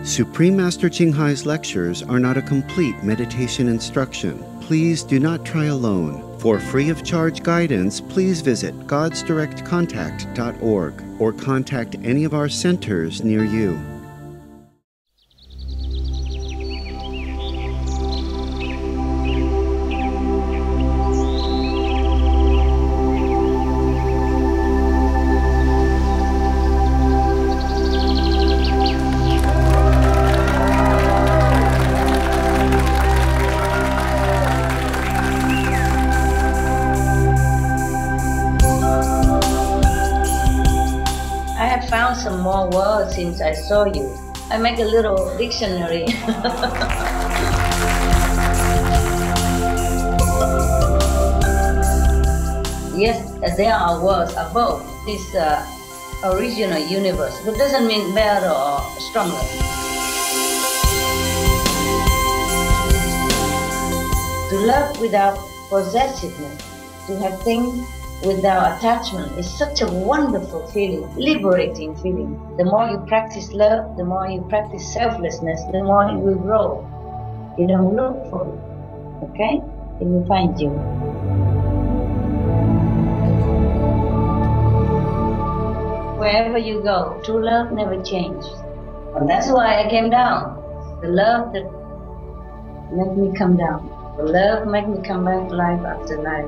Supreme Master Ching Hai's lectures are not a complete meditation instruction. Please do not try alone. For free of charge guidance, please visit godsdirectcontact.org or contact any of our centers near you. Some more words since I saw you. I make a little dictionary. Yes, there are words above this original universe, but doesn't mean better or stronger. To love without possessiveness, to have things without attachment is such a wonderful feeling, liberating feeling. The more you practice love, the more you practice selflessness, the more it will grow. You don't look for it, okay? It will find you. Wherever you go, true love never changes. And that's why I came down. The love that made me come down. The love made me come back life after life.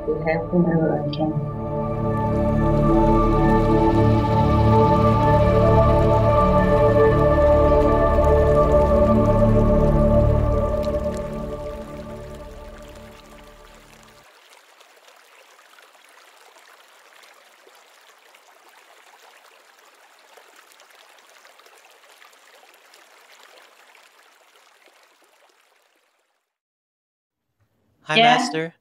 To help whomever I can. Hi, Master.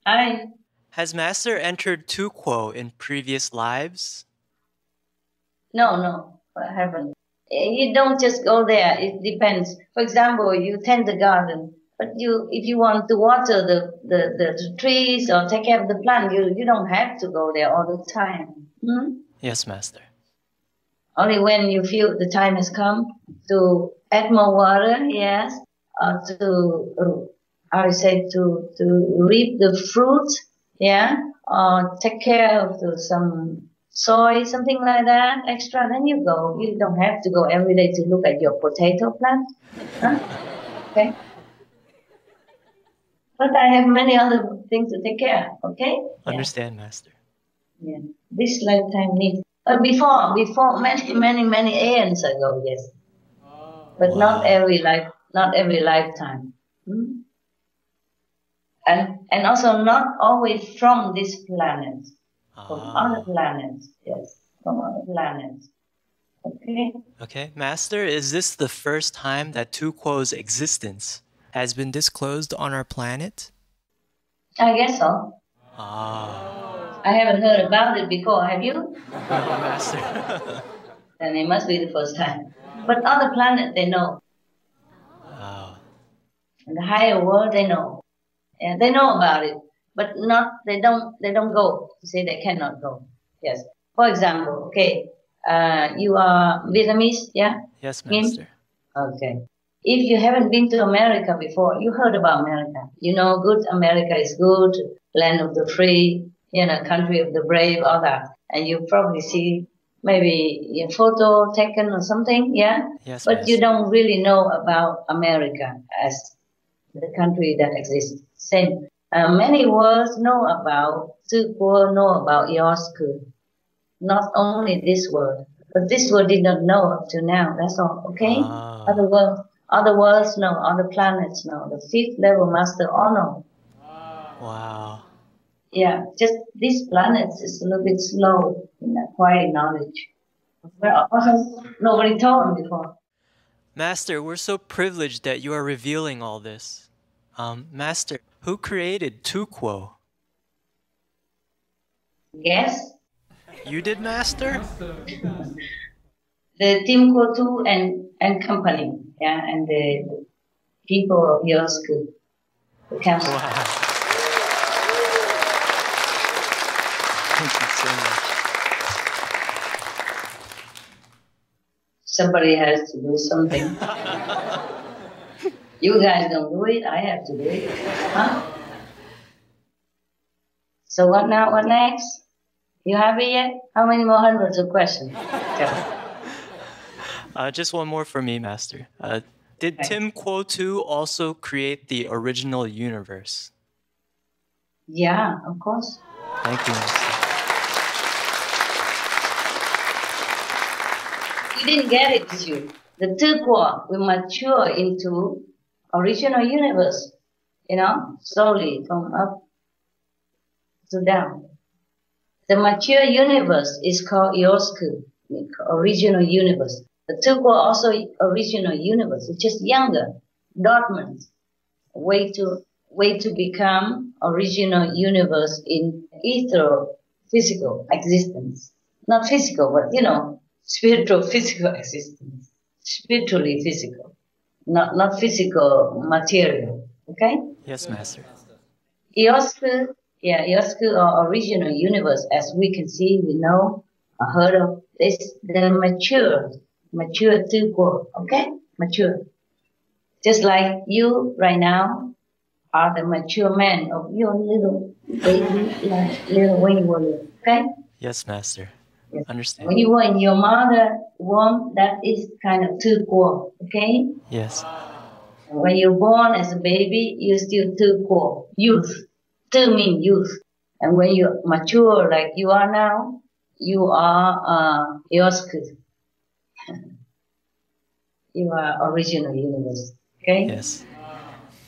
Hi. Has Master entered Tuquo in previous lives? No, I haven't. You don't just go there. It depends. For example, you tend the garden, but if you want to water the trees or take care of the plant, you don't have to go there all the time. Yes, Master. Only when you feel the time has come to add more water, yes, or to reap the fruit. Yeah, or take care of some soil, something like that, extra, then you go. You don't have to go every day to look at your potato plant. Huh? Okay? But I have many other things to take care of, okay? Understand, Master. Yeah, this lifetime needs. Before many aeons ago, yes. But wow. not every lifetime. And also not always from this planet, from other planets, yes, from other planets. Okay? Okay, Master, is this the first time that Tuquo's existence has been disclosed on our planet? I guess so. I haven't heard about it before, have you? No, Master. Then it must be the first time. But other planets, they know. In the higher world, they know. Yeah, they know about it, but they don't go. You say they cannot go. Yes. For example, okay, you are Vietnamese, yeah? Yes, Master. Okay. If you haven't been to America before, you heard about America. You know, good America is good, land of the free, country of the brave, all that. And you probably see maybe a photo taken or something, yeah? Yes, but Master. You don't really know about America as the country that exists. Same. Many words know about Tuquo, know about Yosku. Not only this word, but this word did not know up to now. That's all. Okay. Other worlds know. Other planets know. The fifth level master all know. Wow. Yeah. Just these planets is a little bit slow in acquiring knowledge. But also nobody told them before. Master, we're so privileged that you are revealing all this. Master, who created Tuquo? Yes. You did, Master? The Team Kotu and company, yeah, and the people of your school, the council. Wow. Thank you so much. Somebody has to do something. You guys don't do it, I have to do it. Huh? So what now? What next? You happy yet? How many more hundreds of questions? Just one more for me, Master. Did Tim Quo 2 also create the original universe? Yeah, of course. Thank you, Master. You didn't get it, did you? The two Quo will mature into original universe, slowly from up to down. The mature universe is called Yorosku, original universe. The two Quo also original universe. It's just younger, dormant, way to become original universe in ethereal physical existence. Not physical, but spiritual physical existence. Spiritually physical. Not physical material. Okay? Yes, Master. Yorosku or original universe, as we can see, we know, heard of, is the mature two Quo, okay? Mature. Just like you right now are the mature man of your little baby, when you were little, okay? Yes, Master. Yes. Understand. When you were in your mother womb, that is kind of two Quo, okay? Yes. When you're born as a baby, you're still two Quo, youth. Two mean youth. And when you mature like you are now, you are Yorosku. You are original universe. Okay? Yes.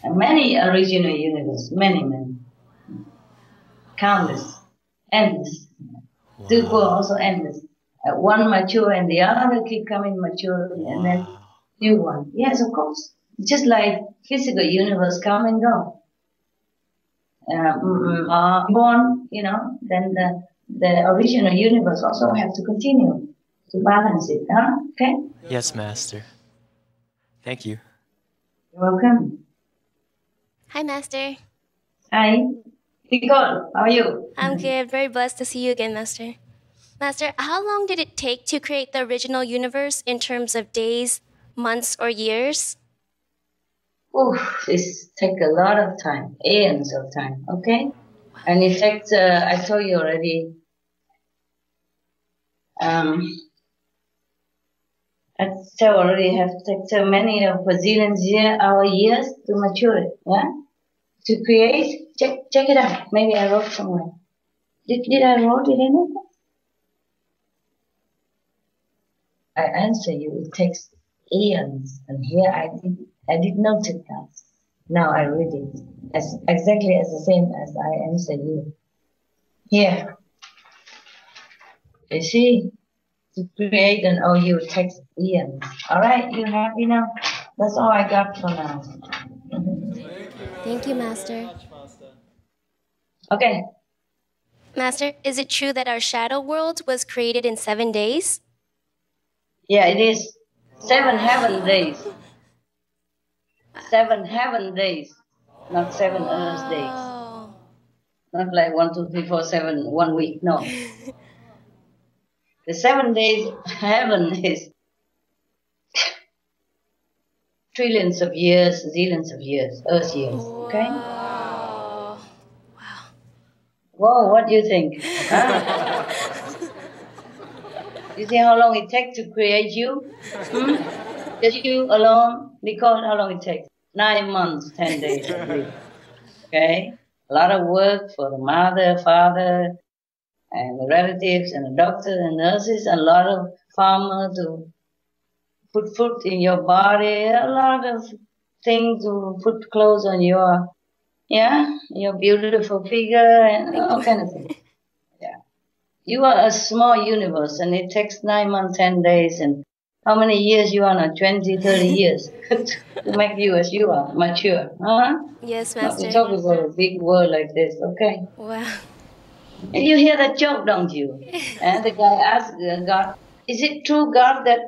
And many original universe. Many. Countless. Endless. Wow. Two Quo also endless. One mature and the other keep coming mature. Wow. And then new one. Yes, of course. Just like physical universe come and go. Born, then the original universe also have to continue to balance it, huh? Okay? Yes, Master. Thank you. You're welcome. Hi, Master. Hi. Nicole, how are you? I'm good. Very blessed to see you again, Master. Master, how long did it take to create the original universe in terms of days, months, or years? This takes a lot of time, aeons of time, okay? And in fact, I told you already, have taken so many bazillions years to mature it, yeah? To create, check it out. Maybe I wrote somewhere. Did I wrote it in it? I answer you, it takes eons, and here I did note it that. Now I read it exactly as the same as I answer you. Here, you see, to create an OU takes eons. All right, you happy now? That's all I got for now. Thank you, Master. Okay. Master, is it true that our shadow world was created in 7 days? Yeah, it is. 7 heaven days. 7 heaven days, not 7 earth days. Not like 1, 2, 3, 4, 7, 1 week, no. The 7 days heaven is trillions of years, zillions of years, earth years, okay? Wow. Whoa, what do you think? Huh? You see how long it takes to create you? Just you alone, Nicole, how long it takes? 9 months, 10 days, I believe. Okay? A lot of work for the mother, father, and the relatives, and the doctors and nurses, a lot of farmers to put food in your body, a lot of things to put clothes on your, your beautiful figure, and all kind of things. Yeah. You are a small universe, and it takes 9 months, 10 days, and how many years you are now? 20, 30 years to make you as you are, mature. Huh? Yes, Master. Not to talk about a big word like this, okay? Wow. And you hear that joke, don't you? And the guy asked God, is it true, God, that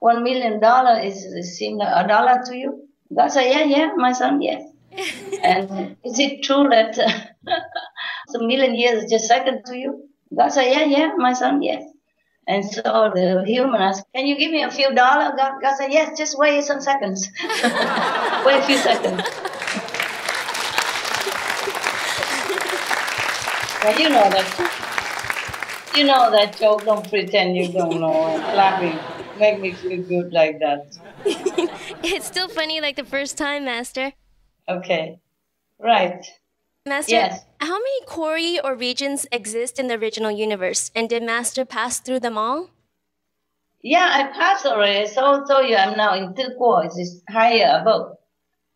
$1 million seems like a dollar to you? God said, yeah, my son, yes. And is it true that a million years is just a second to you? God said, yeah, my son, yes. And so the human asked, can you give me a few dollars? God said, yes, just wait some seconds. Wait a few seconds. Well, you know that joke, don't pretend you don't know. Laughing, make me feel good like that. It's still funny like the first time, Master. Okay, right. Master, yes. How many Kori or regions exist in the original universe? And did Master pass through them all? Yeah, I passed already. So told you I'm now in Tuguo. It's higher above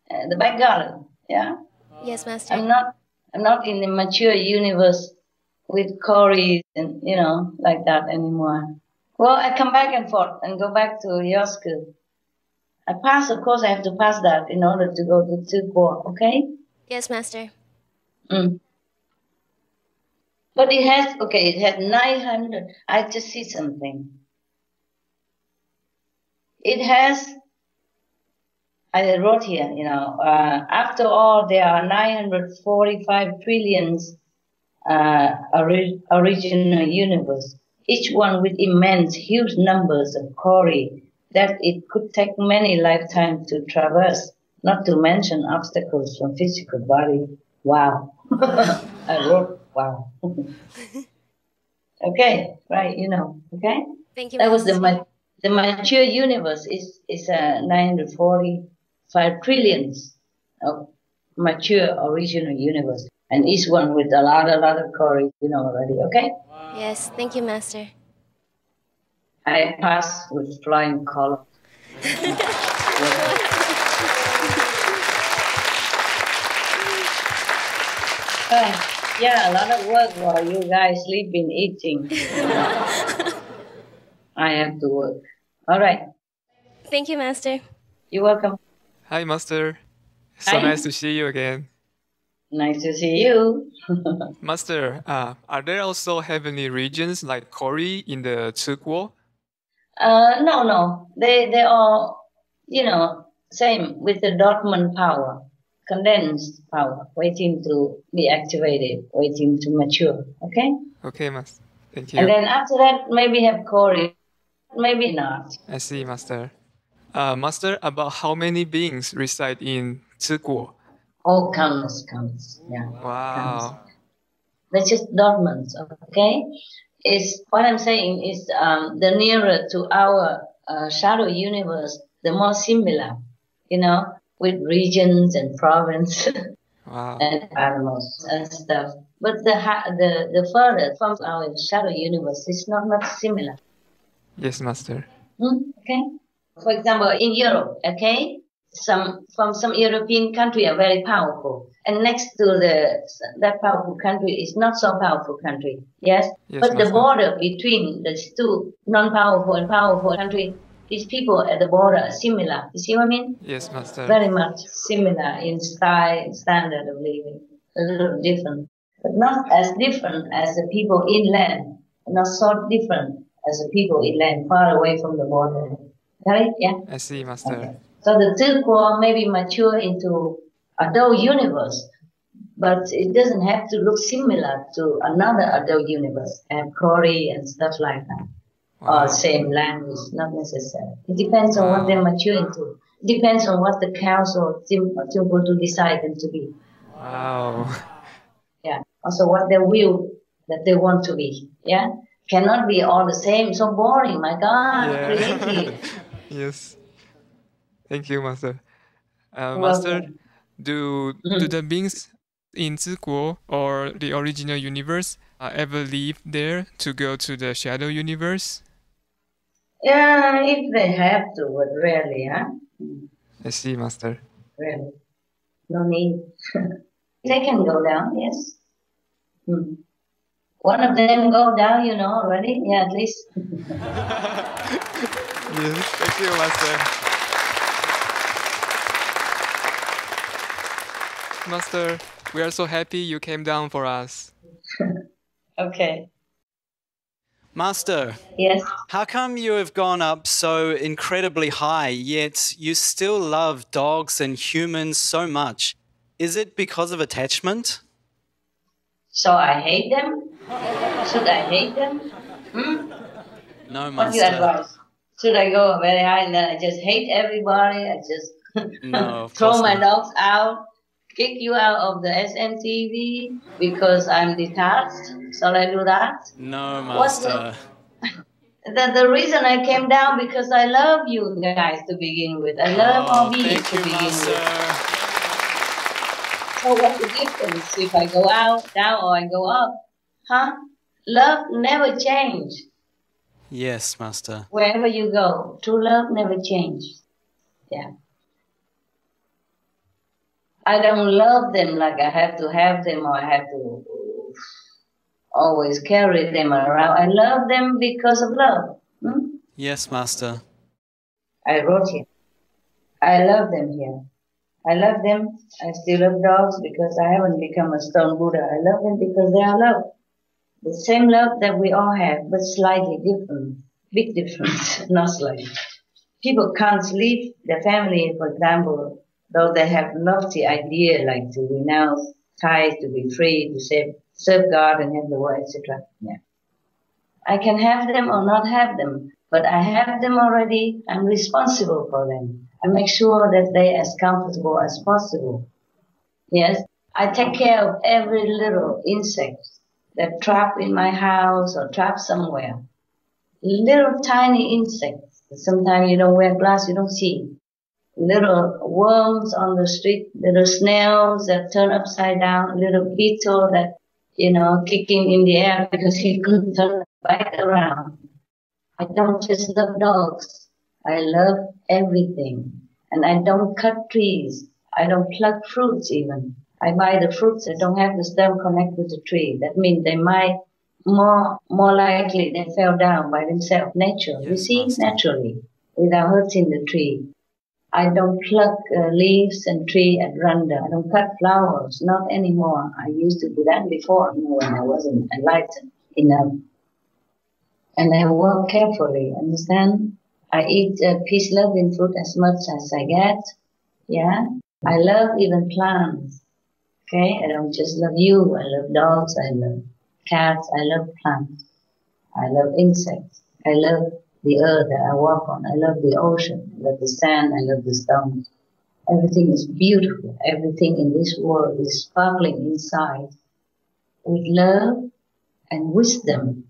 the back garden. Yeah. Yes, Master. I'm not in the mature universe with Kori and like that anymore. Well, I come back and forth and go back to your school. I pass, of course. I have to pass that in order to go to Tuguo. Okay. Yes, Master. But it has 900. I just see something. It has, I wrote here, after all, there are 945 trillions original universe, each one with immense, huge numbers of Kori that it could take many lifetimes to traverse, not to mention obstacles from physical body. Wow. I wrote, wow. Okay, right, okay? Thank you, That was Master. the mature universe is 945 trillions of mature original universe. And each one with a lot of Kori, already, okay? Yes, thank you, Master. I pass with flying colors. Yeah, a lot of work while you guys sleeping, eating. I have to work. All right. Thank you, Master. You're welcome. Hi, Master. So Hi. nice to see you again. Nice to see you. Master, are there also heavenly regions like Kori in the Tuguo? No. They are, same with the dormant power, condensed power, waiting to be activated, waiting to mature. Okay? Okay, Master. Thank you. And then after that, maybe have Kori, maybe not. I see, Master. Master, about how many beings reside in Tuguo? Oh, countless. Yeah. Wow. Countless. They're just dormant, okay? Is what I'm saying is the nearer to our shadow universe, the more similar, with regions and province Wow. and animals and stuff. But the further from our shadow universe is not similar. Yes, Master. Okay. For example, in Europe, okay, from some European country are very powerful, and next to that powerful country is not so powerful country. Yes, Yes, but the Master. border between the two non-powerful and powerful country, these people at the border are similar. You see what I mean? Yes, Master. Very much similar in style, standard of living. A little different, but not as different as the people inland. Not so different as the people inland, far away from the border. Right? Yeah. I see, Master. Okay. So the Tuguo may be mature into adult universe, but it doesn't have to look similar to another adult universe and Kori and stuff like that. Wow. Or same language, not necessary. It depends on what they mature into. It depends on what the council Temple to decide them to be. Wow. Yeah. Also what they will that they want to be. Yeah. Cannot be all the same. So boring. My God. Yeah. Creative. Yes. Thank you, Master. Master, Welcome. do the beings in Tuguo or the original universe ever leave there to go to the shadow universe? Yeah, if they have to, but rarely, huh? I see, Master. Rarely. No need. They can go down, yes. One of them go down, already. Yeah, at least. Yes, thank you, Master. Master, we are so happy you came down for us. Okay. Master, Yes. how come you have gone up so incredibly high, yet you still love dogs and humans so much? Is it because of attachment? So I hate them? Should I hate them? No, What do you Master. advise? Should I go very high and then I just hate everybody? I just No, of throw course my not. dogs out, kick you out of the SMTV because I'm detached? Shall I do that? No, What's Master. the reason I came down because I love you guys to begin with. I love all beings Thank to you, begin Master. with. So what's the difference if I go out, down, or I go up? Huh? Love never changes. Yes, Master. Wherever you go, true love never changes. Yeah. I don't love them like I have to have them or I have to always carry them around. I love them because of love. Yes, Master. I wrote here. I love them here. I love them. I still love dogs because I haven't become a stone Buddha. I love them because they are love. The same love that we all have, but slightly different. Big difference, not slightly. People can't leave their family, for example, though they have lofty idea like to renounce ties, to be free, to serve God and have the world, etc. Yeah. I can have them or not have them, but I have them already. I'm responsible for them. I make sure that they're as comfortable as possible. Yes, I take care of every little insect that trap in my house or trap somewhere. Little tiny insects. Sometimes you don't wear glass, you don't see. Little worms on the street, little snails that turn upside down, little beetle that, kicking in the air because he couldn't turn back around. I don't just love dogs. I love everything. And I don't cut trees. I don't pluck fruits even. I buy the fruits that don't have the stem connect with the tree. That means they might more likely they fell down by themselves, naturally. Yes, you see, Master. naturally, without hurting the tree. I don't pluck leaves and tree at random. I don't cut flowers, not anymore. I used to do that before, when I wasn't enlightened enough. And I work carefully, understand? I eat peace, loving fruit as much as I get. Yeah? I love even plants. Okay? I don't just love you. I love dogs. I love cats. I love plants. I love insects. I love the earth that I walk on. I love the ocean. I love the sand. I love the stones. Everything is beautiful. Everything in this world is sparkling inside with love and wisdom,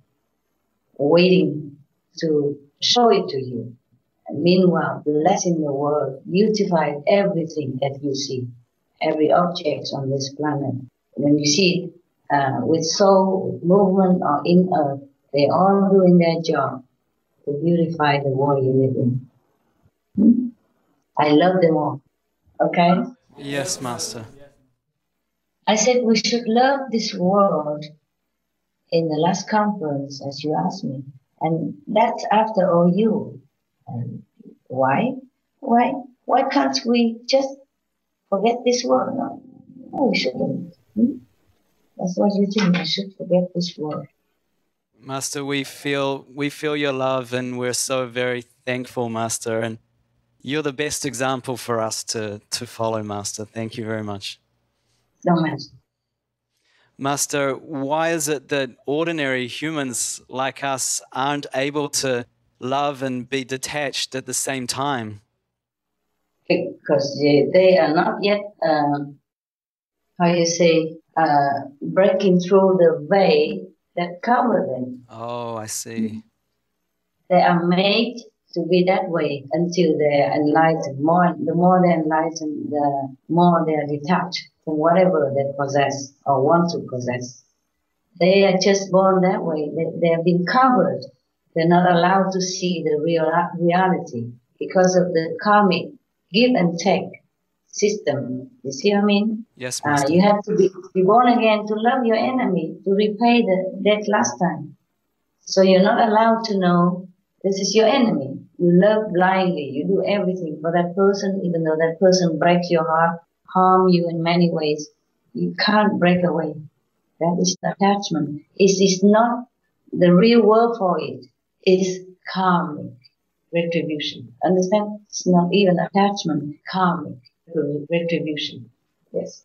waiting to show it to you. And meanwhile, blessing the world, beautifying everything that you see, every object on this planet. When you see it with soul, with movement, or in earth, they all doing their job to beautify the world you live in. I love them all. Okay? Yes, Master. I said we should love this world in the last conference, as you asked me. And that's after OU. Why? Why can't we just forget this world? No, we shouldn't. That's what you think. We should forget this world. Master, we feel your love and we're so very thankful, Master. And you're the best example for us to follow, Master. Thank you very much. No, Master. Master, why is it that ordinary humans like us aren't able to love and be detached at the same time? Because they are not yet, breaking through the veil that covers them. Oh, I see. They are made to be that way until they're enlightened. The more they're enlightened, the more they're detached from whatever they possess or want to possess. They are just born that way. They have been covered. They're not allowed to see the real reality because of the karmic give and take system. You see what I mean? Yes, Master. You have to be born again to love your enemy, to repay the debt last time. So you're not allowed to know this is your enemy. You love blindly. You do everything for that person, even though that person breaks your heart, harm you in many ways. You can't break away. That is attachment. It is not the real word for it. It is karmic retribution. Understand? It's not even attachment. Karmic retribution. Yes.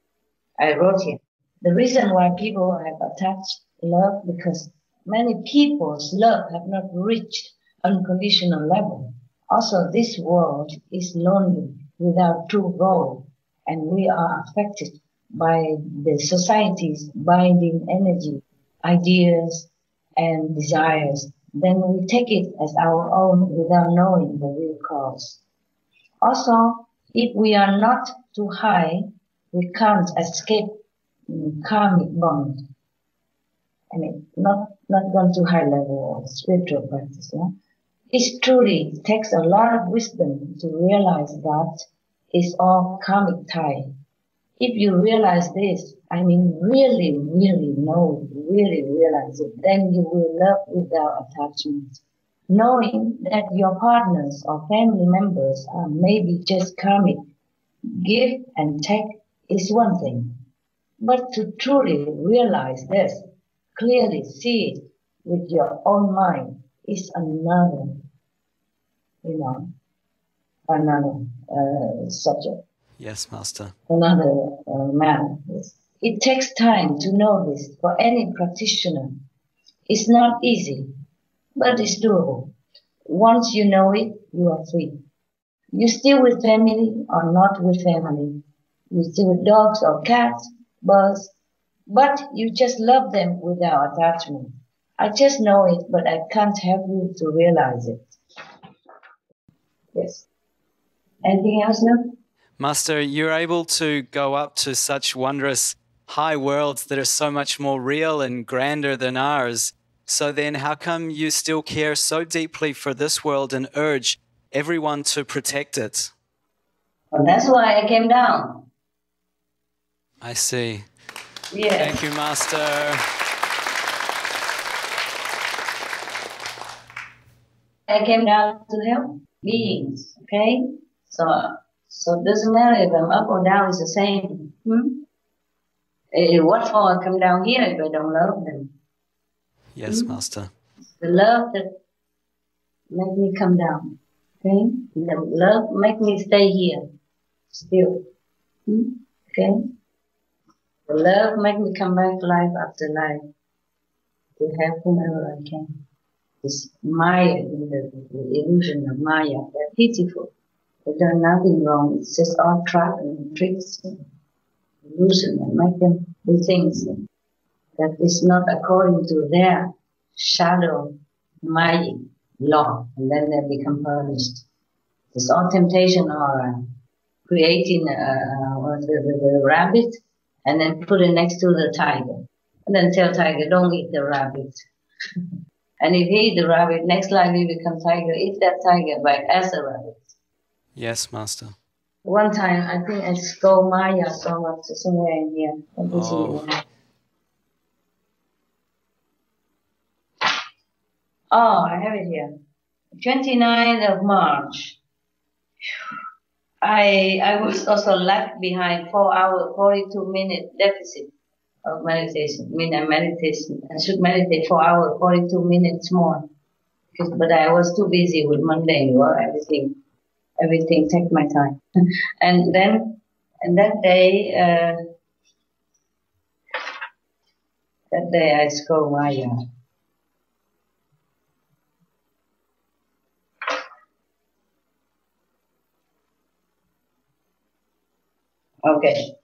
I wrote here. The reason why people have attached love because many people's love have not reached unconditional level. Also, this world is lonely without true goal, and we are affected by the society's binding energy, ideas, and desires. Then we take it as our own without knowing the real cause. Also, if we are not too high, we can't escape karmic bond. I mean, not gone to high level of spiritual practice. Yeah? It truly takes a lot of wisdom to realize that it's all karmic tie. If you realize this, I mean, really, really know, really realize it, then you will love without attachment. Knowing that your partners or family members are maybe just karmic, give and take is one thing. But to truly realize this, clearly see it with your own mind is another, another subject. Yes, Master. Another matter. It takes time to know this for any practitioner. It's not easy, but it's doable. Once you know it, you are free. You still with family or not with family. You still with dogs or cats, birds, but you just love them without attachment. I just know it, but I can't help you to realize it. Yes. Anything else now? Master, you're able to go up to such wondrous high worlds that are so much more real and grander than ours. So then how come you still care so deeply for this world and urge everyone to protect it? Well, that's why I came down. I see. Yes. Thank you, Master. I came down to help beings, okay? So it doesn't matter if I'm up or down, it's the same. What for I come down here if I don't love them? Yes, Master. The love that make me come down, okay? The love make me stay here, still, okay? The love make me come back life after life to help whomever I can. It's Maya, the illusion of Maya, they're pitiful. They've done nothing wrong. It's just all trap and tricks and illusion and make them do things that is not according to their shadow Maya law, and then they become punished. It's all temptation or creating the rabbit and then put it next to the tiger. And then tell tiger, don't eat the rabbit. And if he eat the rabbit, next life he become tiger, eat that tiger back as a rabbit. Yes, Master. One time, I think I scold Maya so much somewhere in here. Oh, I have it here. 29th of March. I was also left behind 4 hour, 42-minute deficit of meditation. I should meditate 4 hours, 42 minutes more. But I was too busy with mundane work, everything take my time. And that day I scold Maya. Okay.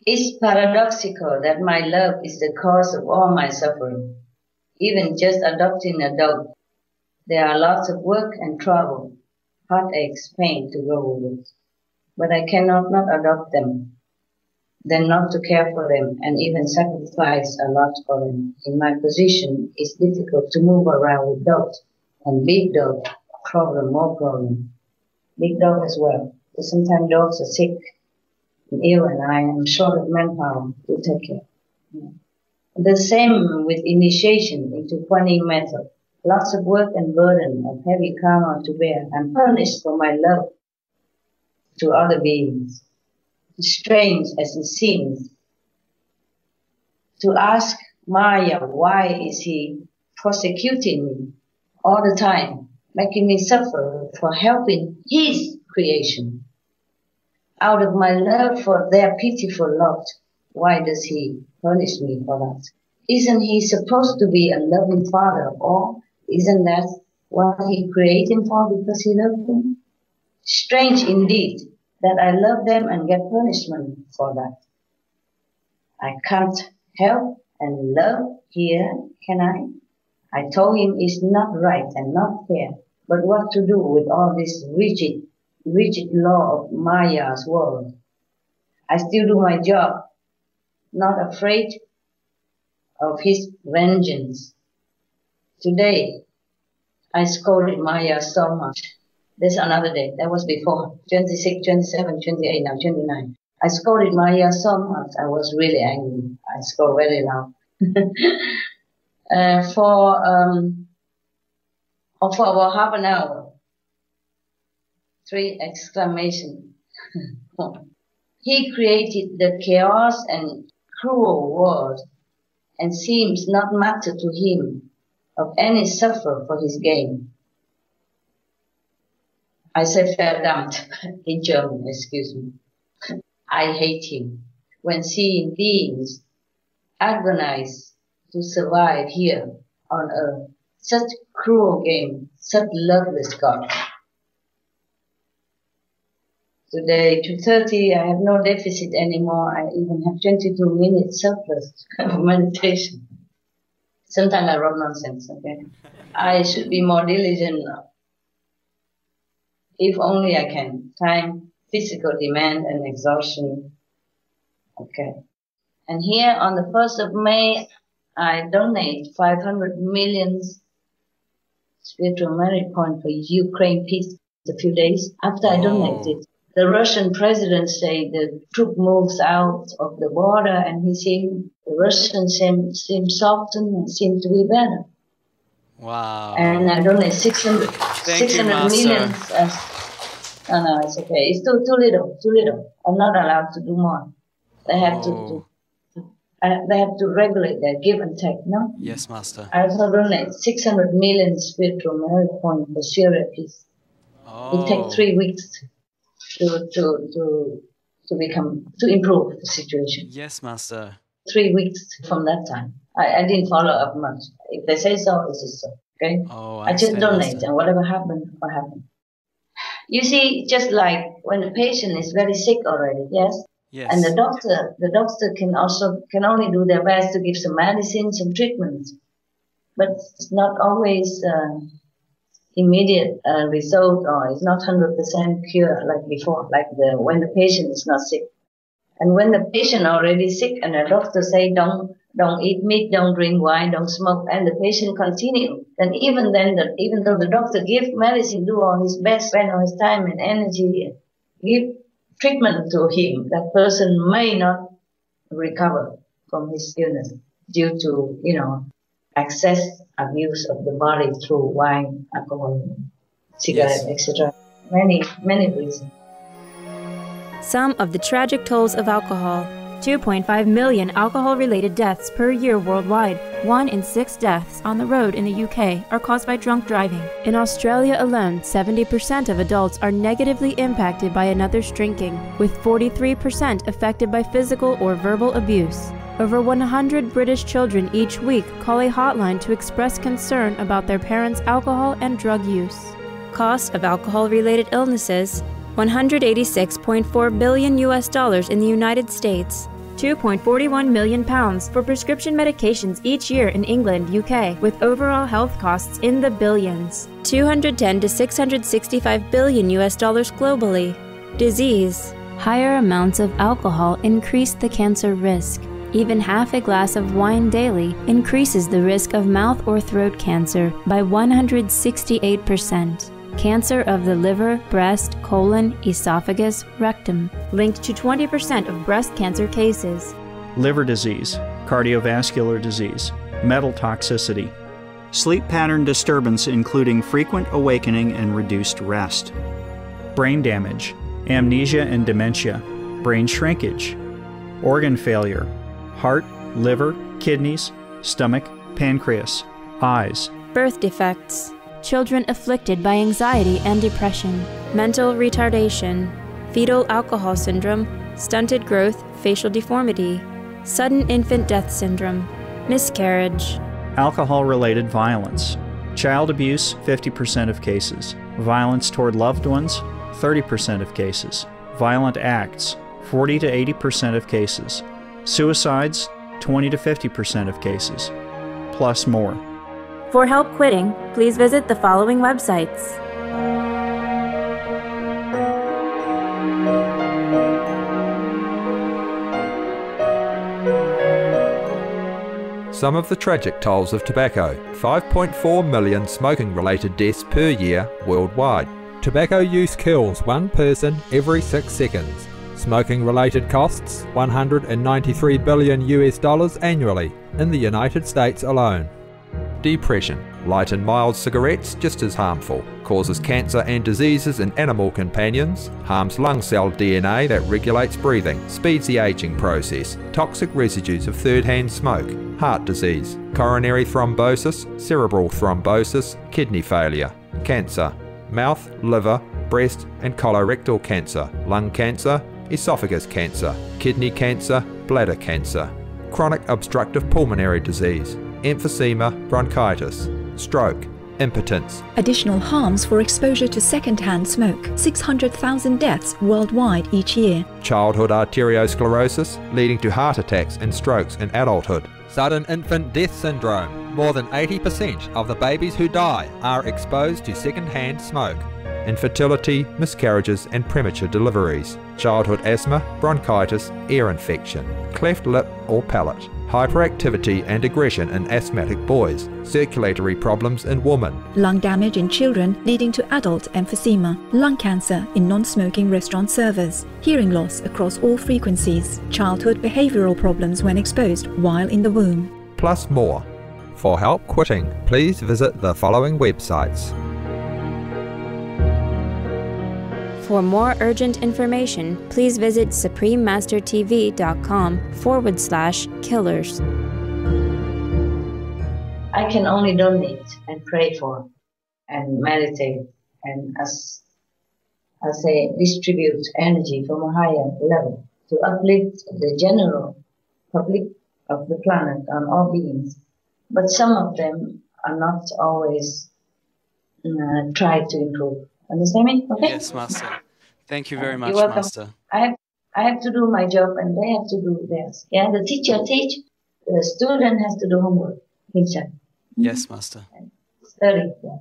It's paradoxical that my love is the cause of all my suffering. Even just adopting a dog, there are lots of work and trouble, heartaches, pain to go with it. But I cannot not adopt them, then not to care for them, and even sacrifice a lot for them. In my position, it's difficult to move around with dogs, and big dog, more problem. Big dog as well. But sometimes dogs are sick and ill, and I am short of manpower to take care. The same with initiation into Kuan method. Lots of work and burden of heavy karma to bear. I'm punished for my love to other beings. Strange as it seems, to ask Maya why is he prosecuting me all the time, making me suffer for helping his creation. Out of my love for their pitiful lot, why does he punish me for that? Isn't he supposed to be a loving father of all? Isn't that what he created him for, because he loved them? Strange indeed that I love them and get punishment for that. I can't help and love here, can I? I told him it's not right and not fair, but what to do with all this rigid law of Maya's world? I still do my job, not afraid of his vengeance. Today, I scolded Maya so much. There's another day. That was before. 26, 27, 28, now 29. I scolded Maya so much. I was really angry. I scolded very loud. For about half an hour. 3 exclamations. He created the chaos and cruel world, and seems not matter to him of any suffer for his gain. I said verdammt in German, excuse me. I hate him when seeing beings agonize to survive here on earth. Such cruel game, such loveless God. Today, 2:30, I have no deficit anymore. I even have 22 minutes surplus of meditation. Sometimes I wrote nonsense, okay? I should be more diligent. If only I can. Time, physical demand, and exhaustion. Okay. And here on the 1st of May, I donate 500 million spiritual merit points for Ukraine peace. A few days after I donated, the Russian president said the troop moves out of the border, and he seemed, the Russians seem softened and seem to be better. Wow. And I donate 600 million. No, it's okay. It's too little. I'm not allowed to do more. They have they have to regulate their give and take, no? Yes, Master. I also donate 600 million spiritual merit points for Syria peace. It takes 3 weeks to improve the situation. Yes, Master. 3 weeks from that time. I didn't follow up much. If they say so, it is so. Okay? I just donate, Master. And whatever happened, what happened. You see, just like when the patient is very sick already, yes? Yes. And the doctor can only do their best to give some medicine, some treatments. But it's not always immediate result, or it's not 100% cure like before, like when the patient is not sick. And when the patient already sick and the doctor say don't eat meat, don't drink wine, don't smoke, and the patient continue, then even though the doctor give medicine, do all his best, spend all his time and energy, give treatment to him, that person may not recover from his illness due to, excess abuse of the body through wine, alcohol, cigarette, etc. Many reasons. Some of the tragic tolls of alcohol. 2.5 million alcohol-related deaths per year worldwide. 1 in 6 deaths on the road in the UK are caused by drunk driving. In Australia alone, 70% of adults are negatively impacted by another's drinking, with 43% affected by physical or verbal abuse. Over 100 British children each week call a hotline to express concern about their parents' alcohol and drug use. Cost of alcohol-related illnesses: $186.4 billion in the United States, £2.41 million for prescription medications each year in England, UK, with overall health costs in the billions, $210 to $665 billion globally. Disease: higher amounts of alcohol increase the cancer risk. Even half a glass of wine daily increases the risk of mouth or throat cancer by 168%. Cancer of the liver, breast, colon, esophagus, rectum, linked to 20% of breast cancer cases. Liver disease, cardiovascular disease, metal toxicity, sleep pattern disturbance including frequent awakening and reduced rest, brain damage, amnesia and dementia, brain shrinkage, organ failure, heart, liver, kidneys, stomach, pancreas, eyes, birth defects, children afflicted by anxiety and depression, mental retardation, fetal alcohol syndrome, stunted growth, facial deformity, sudden infant death syndrome, miscarriage, alcohol-related violence, child abuse, 50% of cases, violence toward loved ones, 30% of cases, violent acts, 40 to 80% of cases, suicides, 20 to 50% of cases, plus more. For help quitting, please visit the following websites. Some of the tragic tolls of tobacco: 5.4 million smoking-related deaths per year worldwide. Tobacco use kills one person every 6 seconds. Smoking-related costs $193 billion annually in the United States alone. Depression: light and mild cigarettes just as harmful. Causes cancer and diseases in animal companions. Harms lung cell DNA that regulates breathing. Speeds the aging process. Toxic residues of third-hand smoke. Heart disease. Coronary thrombosis. Cerebral thrombosis. Kidney failure. Cancer. Mouth, liver, breast and colorectal cancer. Lung cancer. Esophagus cancer. Kidney cancer. Bladder cancer. Chronic obstructive pulmonary disease. Emphysema, bronchitis, stroke, impotence. Additional harms for exposure to second-hand smoke. 600,000 deaths worldwide each year. Childhood arteriosclerosis, leading to heart attacks and strokes in adulthood. Sudden infant death syndrome. More than 80% of the babies who die are exposed to second-hand smoke. Infertility, miscarriages and premature deliveries. Childhood asthma, bronchitis, ear infection. Cleft lip or palate. Hyperactivity and aggression in asthmatic boys, circulatory problems in women. Lung damage in children leading to adult emphysema. Lung cancer in non-smoking restaurant servers. Hearing loss across all frequencies. Childhood behavioral problems when exposed while in the womb. Plus more. For help quitting, please visit the following websites. For more urgent information, please visit suprememastertv.com/killers. I can only donate and pray for and meditate and as I say, distribute energy from a higher level to uplift the general public of the planet and all beings. But some of them are not always try to improve. Understand me? Okay? Yes, Master. Thank you very much, You're welcome. Master. I have to do my job and they have to do theirs. Yeah, the teacher teach, the student has to do homework. Yes, Master. Study. Yeah.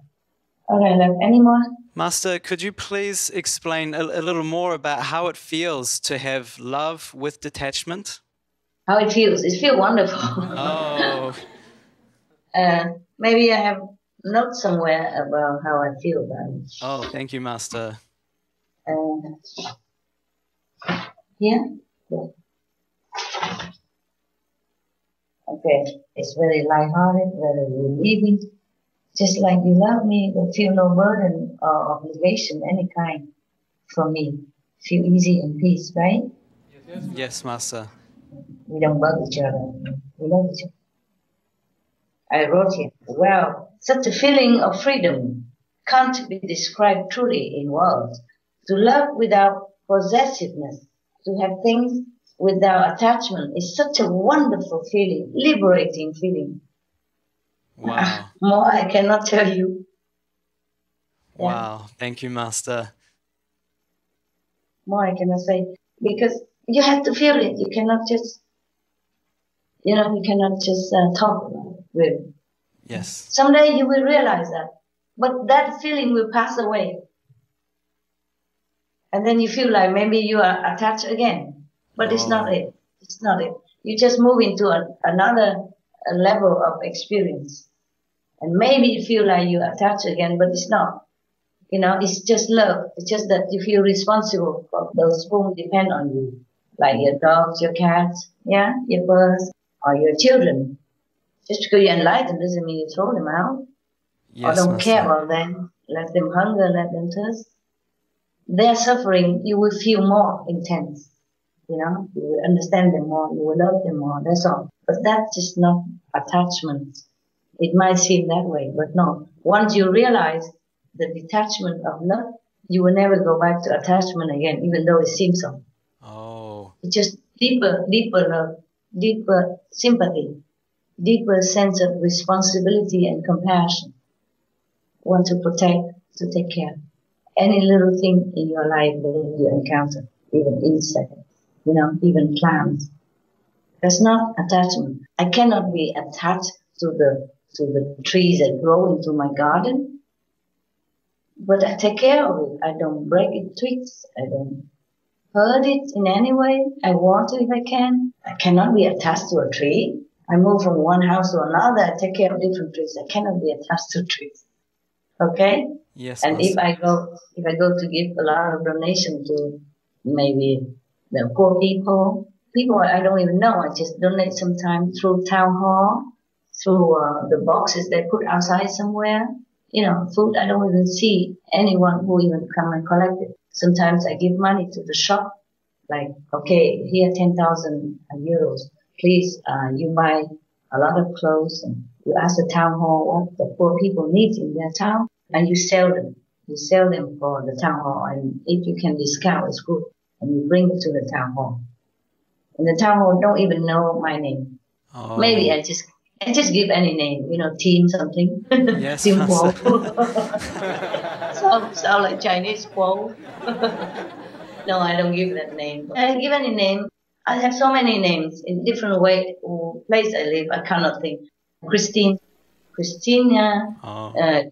All right, any more? Master, could you please explain a little more about how it feels to have love with detachment? How it feels? It feels wonderful. Oh. Maybe I have notes somewhere about how I feel about it. Oh, thank you, Master. Yeah? Okay, it's very lighthearted, very relieving. Just like you love me, but feel no burden or obligation, any kind, from me. Feel easy and peace, right? Yes, Master. We don't bug each other. We love each other. I wrote here, wow, such a feeling of freedom can't be described truly in words. To love without possessiveness, to have things without attachment is such a wonderful feeling, liberating feeling. Wow. More I cannot tell you. Yeah. Wow. Thank you, Master. More I cannot say, because you have to feel it. You cannot just, talk about it, really. Yes. Someday you will realize that. But that feeling will pass away. And then you feel like maybe you are attached again. But it's not it. It's not it. You just move into another level of experience. And maybe you feel like you attach again, but it's not. It's just love. It's just that you feel responsible for those who depend on you. Like your dogs, your cats, yeah, your birds, or your children. Just because you're enlightened doesn't mean you throw them out. Yes, or don't Master. care about them. Let them hunger, let them thirst. Their suffering, you will feel more intense. You will understand them more, you will love them more, that's all. But that's just not attachment. It might seem that way, but no. Once you realize the detachment of love, you will never go back to attachment again, even though it seems so. Oh. It's just deeper love, deeper sympathy, deeper sense of responsibility and compassion. Want to protect, to take care. Any little thing in your life that you encounter, even insects, even plants. There's not attachment. I cannot be attached to the trees that grow into my garden, but I take care of it. I don't break its twigs. I don't hurt it in any way. I water if I can. I cannot be attached to a tree. I move from one house to another. I take care of different trees. I cannot be attached to trees. Okay? Yes. And if I go to give a lot of donation to maybe the poor people I don't even know, I just donate sometimes through town hall, through the boxes they put outside somewhere. Food, I don't even see anyone who even come and collect it. Sometimes I give money to the shop, like, okay, here 10,000 euros. Please, you buy a lot of clothes and you ask the town hall what the poor people need in their town and you sell them. You sell them for the town hall, and if you can discount, it's good. And you bring it to the town hall. And the town hall don't even know my name. Oh. Maybe I just give any name, team something. Yes, Team Quo. sound like Chinese Quo. No, I don't give that name. I give any name. I have so many names in different way. Place I live, I cannot think. Christina,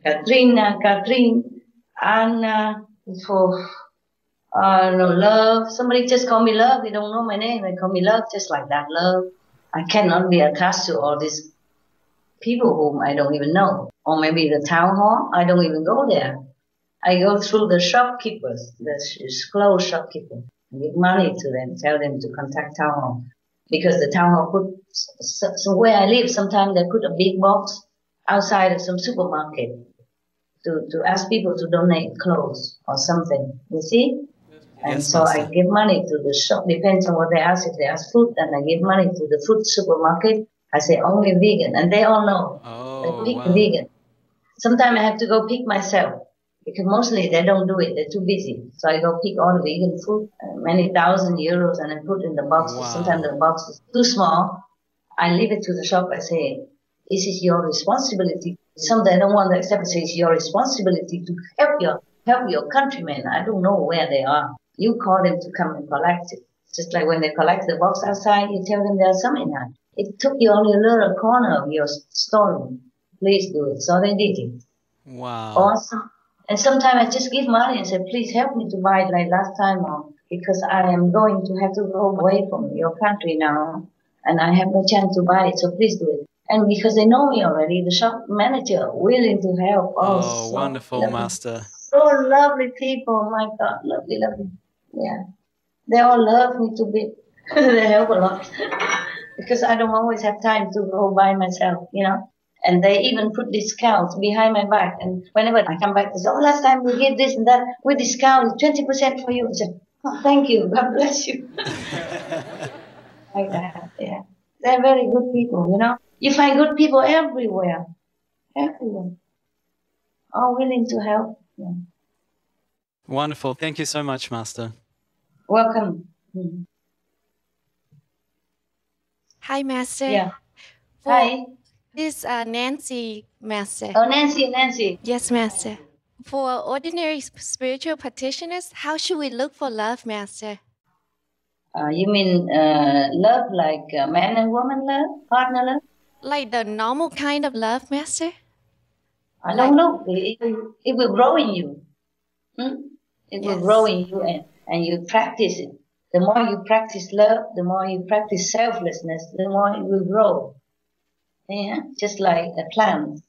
Katrina, Catherine, Anna, Love. Somebody just call me Love. They don't know my name. They call me Love, just like that, Love. I cannot be attached to all these people whom I don't even know. Or maybe the town hall, I don't even go there. I go through the shopkeepers, the clothes shopkeepers. I give money to them, tell them to contact town hall. Because the town hall put, so where I live, sometimes they put a big box outside of some supermarket to ask people to donate clothes or something. You see? And yes, so I give money to the shop, depends on what they ask. If they ask fruit, and I give money to the fruit supermarket. I say only vegan, and they all know. Oh, they pick wow. vegan. Sometimes I have to go pick myself, because mostly they don't do it. They're too busy. So I go pick all the vegan food, many thousand euros, and I put in the boxes. Wow. Sometimes the box is too small. I leave it to the shop. I say, this is your responsibility. Sometimes I don't want to accept it. Say, it's your responsibility to help your countrymen. I don't know where they are. You call them to come and collect it. Just like when they collect the box outside, you tell them there's some in there. It took you only a little corner of your storeroom. Please do it. So they did it. Wow. Awesome. And sometimes I just give money and say, please help me to buy it like last time, or because I am going to have to go away from your country now, and I have no chance to buy it, so please do it. And because they know me already, the shop manager willing to help. Oh, so wonderful, lovely. Master. So lovely people, my God, lovely, lovely. Yeah. They all love me to bits. They help a lot. Because I don't always have time to go by myself, And they even put discounts behind my back. And whenever I come back, they say, last time we did this and that, we discounted 20% for you. I say, thank you, God bless you. Like that, yeah. They're very good people, You find good people everywhere. Everywhere. All willing to help. Yeah. Wonderful. Thank you so much, Master. Welcome. Hi, Master. Yeah. Hi. This is Nancy, Master. Oh, Nancy. Yes, Master. For ordinary spiritual practitioners, how should we look for love, Master? You mean love like man and woman love? Partner love? Like the normal kind of love, Master? I don't know. It will grow in you. It will grow in you and you practice it. The more you practice love, the more you practice selflessness, the more it will grow. Yeah, just like a plant.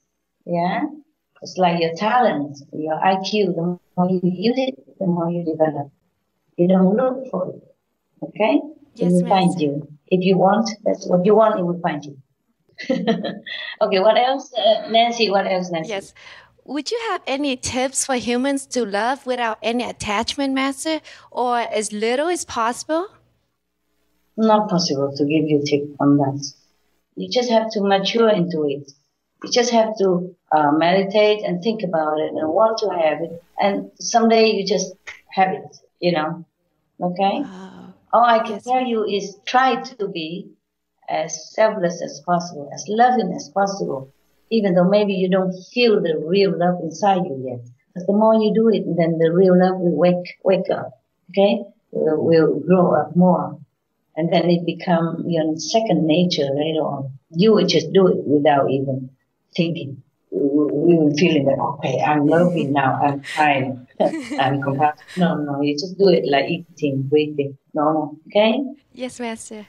Yeah, it's like your talent, your IQ. The more you use it, the more you develop. You don't look for it. Okay? Yes, it will find you. If you want, that's what you want, it will find you. Okay, what else? Nancy, what else, Nancy? Yes. Would you have any tips for humans to love without any attachment, Master, or as little as possible? Not possible to give you a tip on that. You just have to mature into it. You just have to meditate and think about it and want to have it. And someday you just have it, Okay? All I can tell you is try to be as selfless as possible, as loving as possible, even though maybe you don't feel the real love inside you yet. But the more you do it, then the real love will wake up, okay? Will grow up more. And then it become your second nature later on. You will just do it without even thinking. You will feeling that, okay, I'm loving now, I'm kind, I'm compassionate. No, you just do it like eating, breathing, normal, okay? Yes, Master.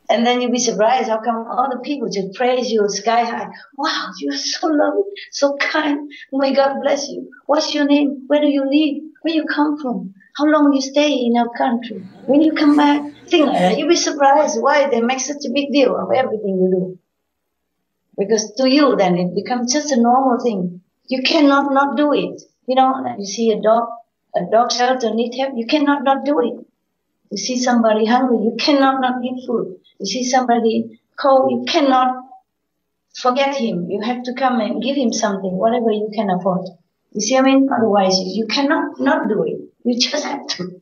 And then you'll be surprised how come all the people just praise you sky high. Wow, you're so loving, so kind. May God bless you. What's your name? Where do you live? Where you come from? How long you stay in our country? When you come back? Things like that. You'll be surprised why they make such a big deal of everything you do. Because to you then it becomes just a normal thing. You cannot not do it. You know, you see a dog shelter need help, you cannot not do it. You see somebody hungry, you cannot not give food. You see somebody cold, you cannot forget him. You have to come and give him something, whatever you can afford. You see what I mean? Otherwise, you cannot not do it. You just have to.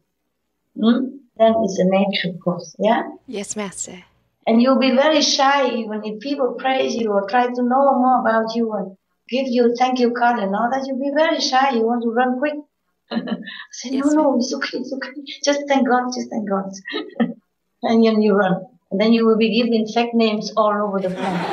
Then it's a natural course, yeah? Yes, Master. And you'll be very shy even if people praise you or try to know more about you and give you thank you card and all that. You'll be very shy. You want to run quick. Say, yes, no, it's okay, it's okay. Just thank God, and then you run. And then you will be given fake names all over the planet.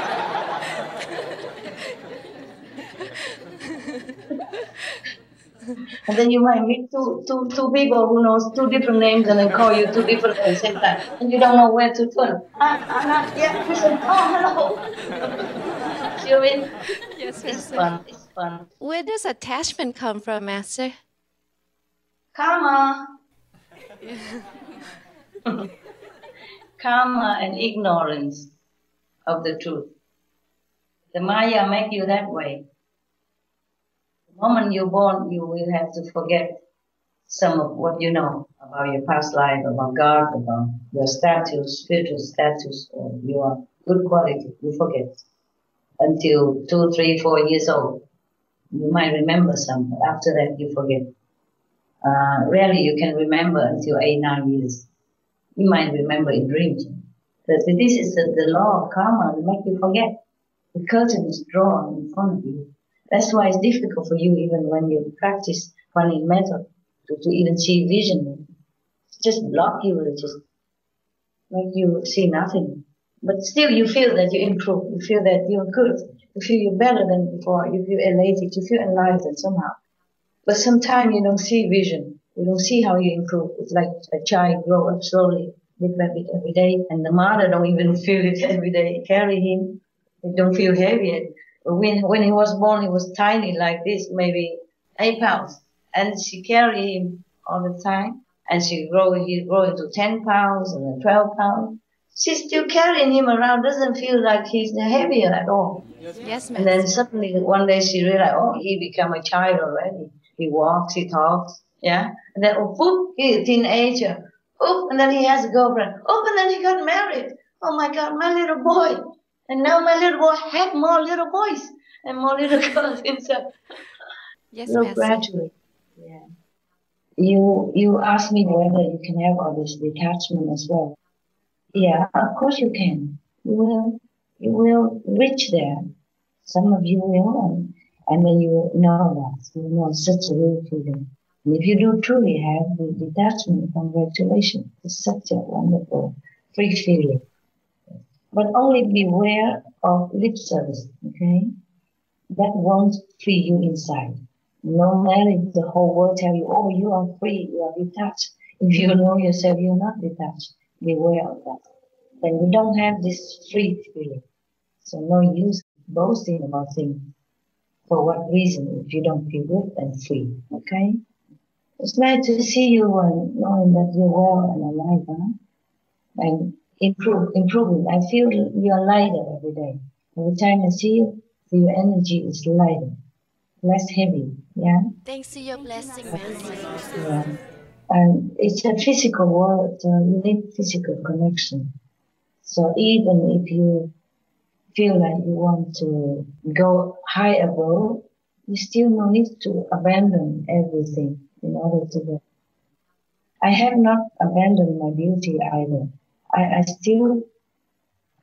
And then you might meet two people who knows two different names and then call you two different at the same time. And you don't know where to turn. Yeah, listen, oh, hello. See what I mean? Yes, it's Master. It's fun. Where does attachment come from, Master? Karma. Karma and ignorance of the truth. The Maya make you that way. The moment you're born, you will have to forget some of what you know about your past life, about God, about your status, spiritual status, or your good quality. You forget. Until 2, 3, 4 years old. You might remember some, but after that you forget. Rarely you can remember until 8, 9 years. You might remember in dreams. But this is the law of karma, it makes you forget. The curtain is drawn in front of you. That's why it's difficult for you even when you practice Kuan method to even see vision. It just block you, it just make you see nothing. But still you feel that you improve, you feel that you're good, you feel you're better than before, you feel elated, you feel enlightened somehow. But sometimes you don't see vision, you don't see how you improve. It's like a child grow up slowly, bit by bit every day, and the mother don't even feel it every day, carry him, it don't feel heavy yet. When he was born, he was tiny like this, maybe 8 pounds. And she carried him all the time. And he grow into 10 pounds and then 12 pounds. She's still carrying him around, doesn't feel like he's heavier at all. Yes, ma'am. And then suddenly one day she realized, oh, he become a child already. He walks, he talks, yeah. And then, oh, he's a teenager. Oh, and then he has a girlfriend. Oh, and then he got married. Oh my God, my little boy. And now my little boy had more little boys and more little girls himself. Yes, so Master. Gradually, yeah. You asked me whether you can have all this detachment as well. Yeah, of course you can. You will reach there. Some of you will, and then you know that. You know such a real feeling. And if you do truly have the detachment, congratulations. It's such a wonderful, free feeling. But only beware of lip service, okay? That won't free you inside. No matter if the whole world tell you, oh, you are free, you are detached. If you know yourself, you're not detached. Beware of that. Then you don't have this free feeling. So no use boasting about things. For what reason if you don't feel good and free, okay? It's nice to see you knowing that you're well and alive, huh? And improving. I feel you're lighter every day. Every time I see you, your energy is lighter, less heavy, yeah? Thanks to your blessing, Master. Yeah. And it's a physical world, you need physical connection. So even if you feel like you want to go high above, you still no need to abandon everything in order to go. I have not abandoned my beauty either.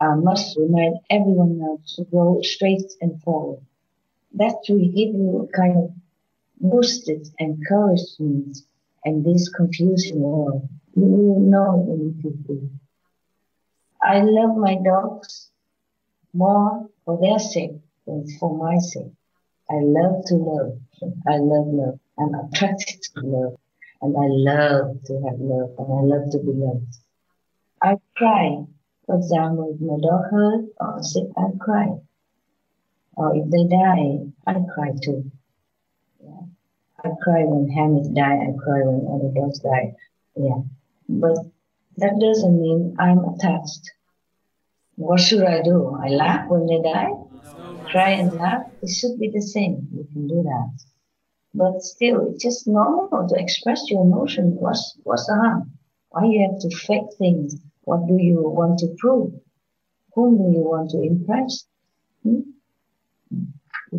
I must remind everyone else to go straight and forward. That will give you a kind of boosted encouragement in this confusing world. You will know when you do. I love my dogs more for their sake than for my sake. I love to love. I love love. I'm attracted to love. And I love to have love. And I love to be loved. I cry. For example, if my dog hurt or sick, I cry. Or if they die, I cry too. Yeah. I cry when Hamlet die. I cry when other dogs die. Yeah. But that doesn't mean I'm attached. What should I do? I laugh when they die? Cry and laugh? It should be the same. You can do that. But still, it's just normal to express your emotion. What's the harm? Why you have to fake things? What do you want to prove? Whom do you want to impress? You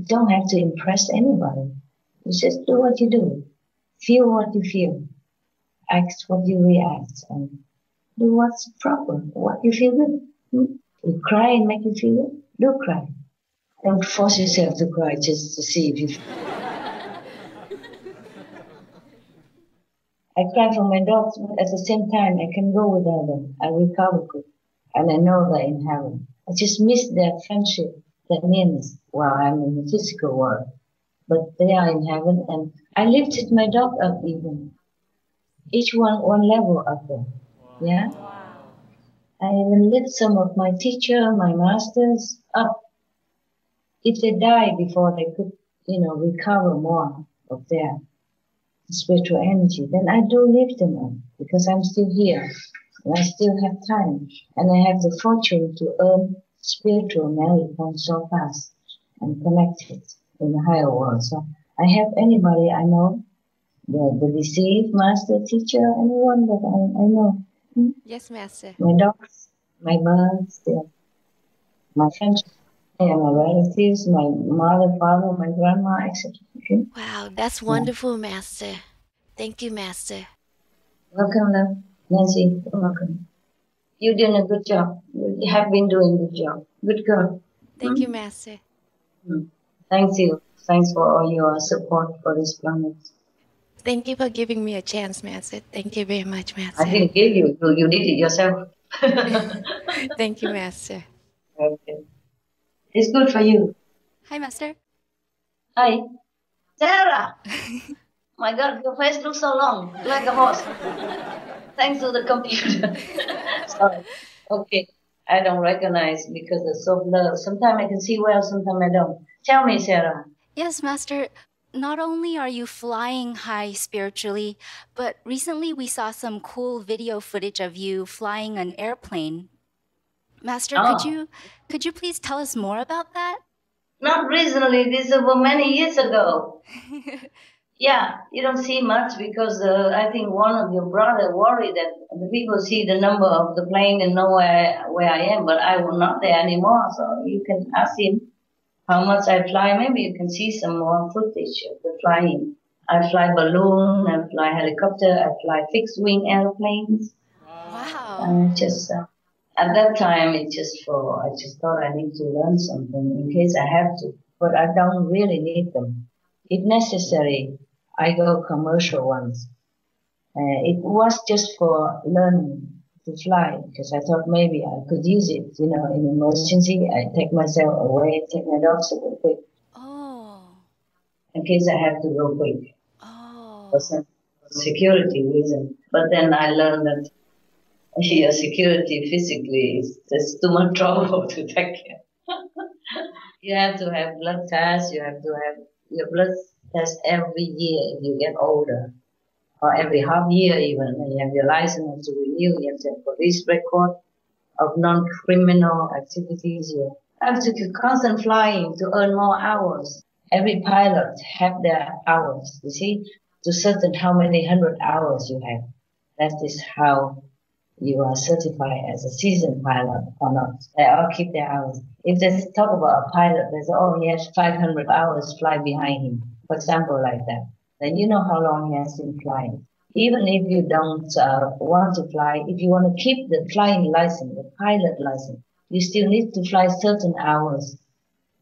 don't have to impress anybody. You just do what you do. Feel what you feel. Act what you react. And do what's proper. What you feel good. You cry and make you feel good. Do cry. Don't force yourself to cry just to see if you I cry for my dogs, but at the same time, I can go without them. I recover quick. And I know they're in heaven. I just miss their friendship, their nearness, while I'm in the physical world. But they are in heaven, and I lifted my dog up even. Each one level up there. Yeah? I even lift some of my teacher, my masters up. If they die before they could, recover more of their spiritual energy, then I do lift them up because I'm still here and I still have time and I have the fortune to earn spiritual merit points so fast and connect it in the higher world. So I have anybody I know, the deceived master, teacher, anyone that I know. Yes, Master. My dogs, my birds, my friends, my relatives, my mother, father, my grandma, etc. Okay? Wow, that's wonderful, Master. Thank you, Master. Welcome, love. Nancy, welcome. You're doing a good job. You have been doing a good job. Good girl. Thank you, Master. Thank you. Thanks for all your support for this planet. Thank you for giving me a chance, Master. Thank you very much, Master. I didn't give you. You did it yourself. Thank you, Master. Okay. It's good for you. Hi, Master. Hi. Sarah! My God, your face looks so long, like a horse. Thanks to the computer. Sorry. Okay. I don't recognize because it's so blurred. Sometimes I can see well, sometimes I don't. Tell me, Sarah. Yes, Master. Not only are you flying high spiritually, but recently we saw some cool video footage of you flying an airplane. Master, could you please tell us more about that? Not recently. This was many years ago. Yeah, you don't see much because I think one of your brother worried that the people see the number of the plane and know where I am, but I will not there anymore. So you can ask him how much I fly. Maybe you can see some more footage of the flying. I fly balloon, I fly helicopter, I fly fixed wing airplanes. Wow. At that time, I just thought I need to learn something in case I have to, but I don't really need them. If necessary, I go commercial ones. It was just for learning to fly because I thought maybe I could use it, in emergency. I take myself away, take my dogs away quick. Oh. In case I have to go quick. Oh. For some security reason. But then I learned that your security physically is just too much trouble to take care. You have to have blood tests, you have to have your blood test every year if you get older, or every half year even. And you have your license to renew, you have to have police record of non-criminal activities. You have to keep constant flying to earn more hours. Every pilot have their hours, you see, to certain how many 100 hours you have. That is how you are certified as a seasoned pilot or not. They all keep their hours. If they talk about a pilot, they say, he has 500 hours fly behind him, for example, like that. Then you know how long he has been flying. Even if you don't want to fly, if you want to keep the flying license, the pilot license, you still need to fly certain hours,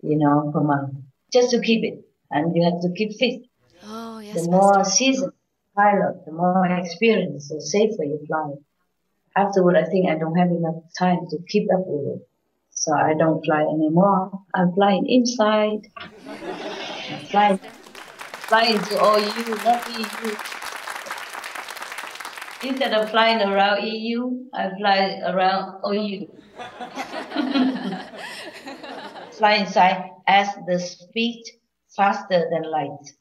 per month, just to keep it. And you have to keep fit. Oh, yes, the more Master. seasoned pilot, the more experience, the safer you fly. Afterward, I think I don't have enough time to keep up with it. So I don't fly anymore. I'm flying inside. I'm flying to OU, not EU. Instead of flying around EU, I fly around OU. Fly inside as the speed faster than light.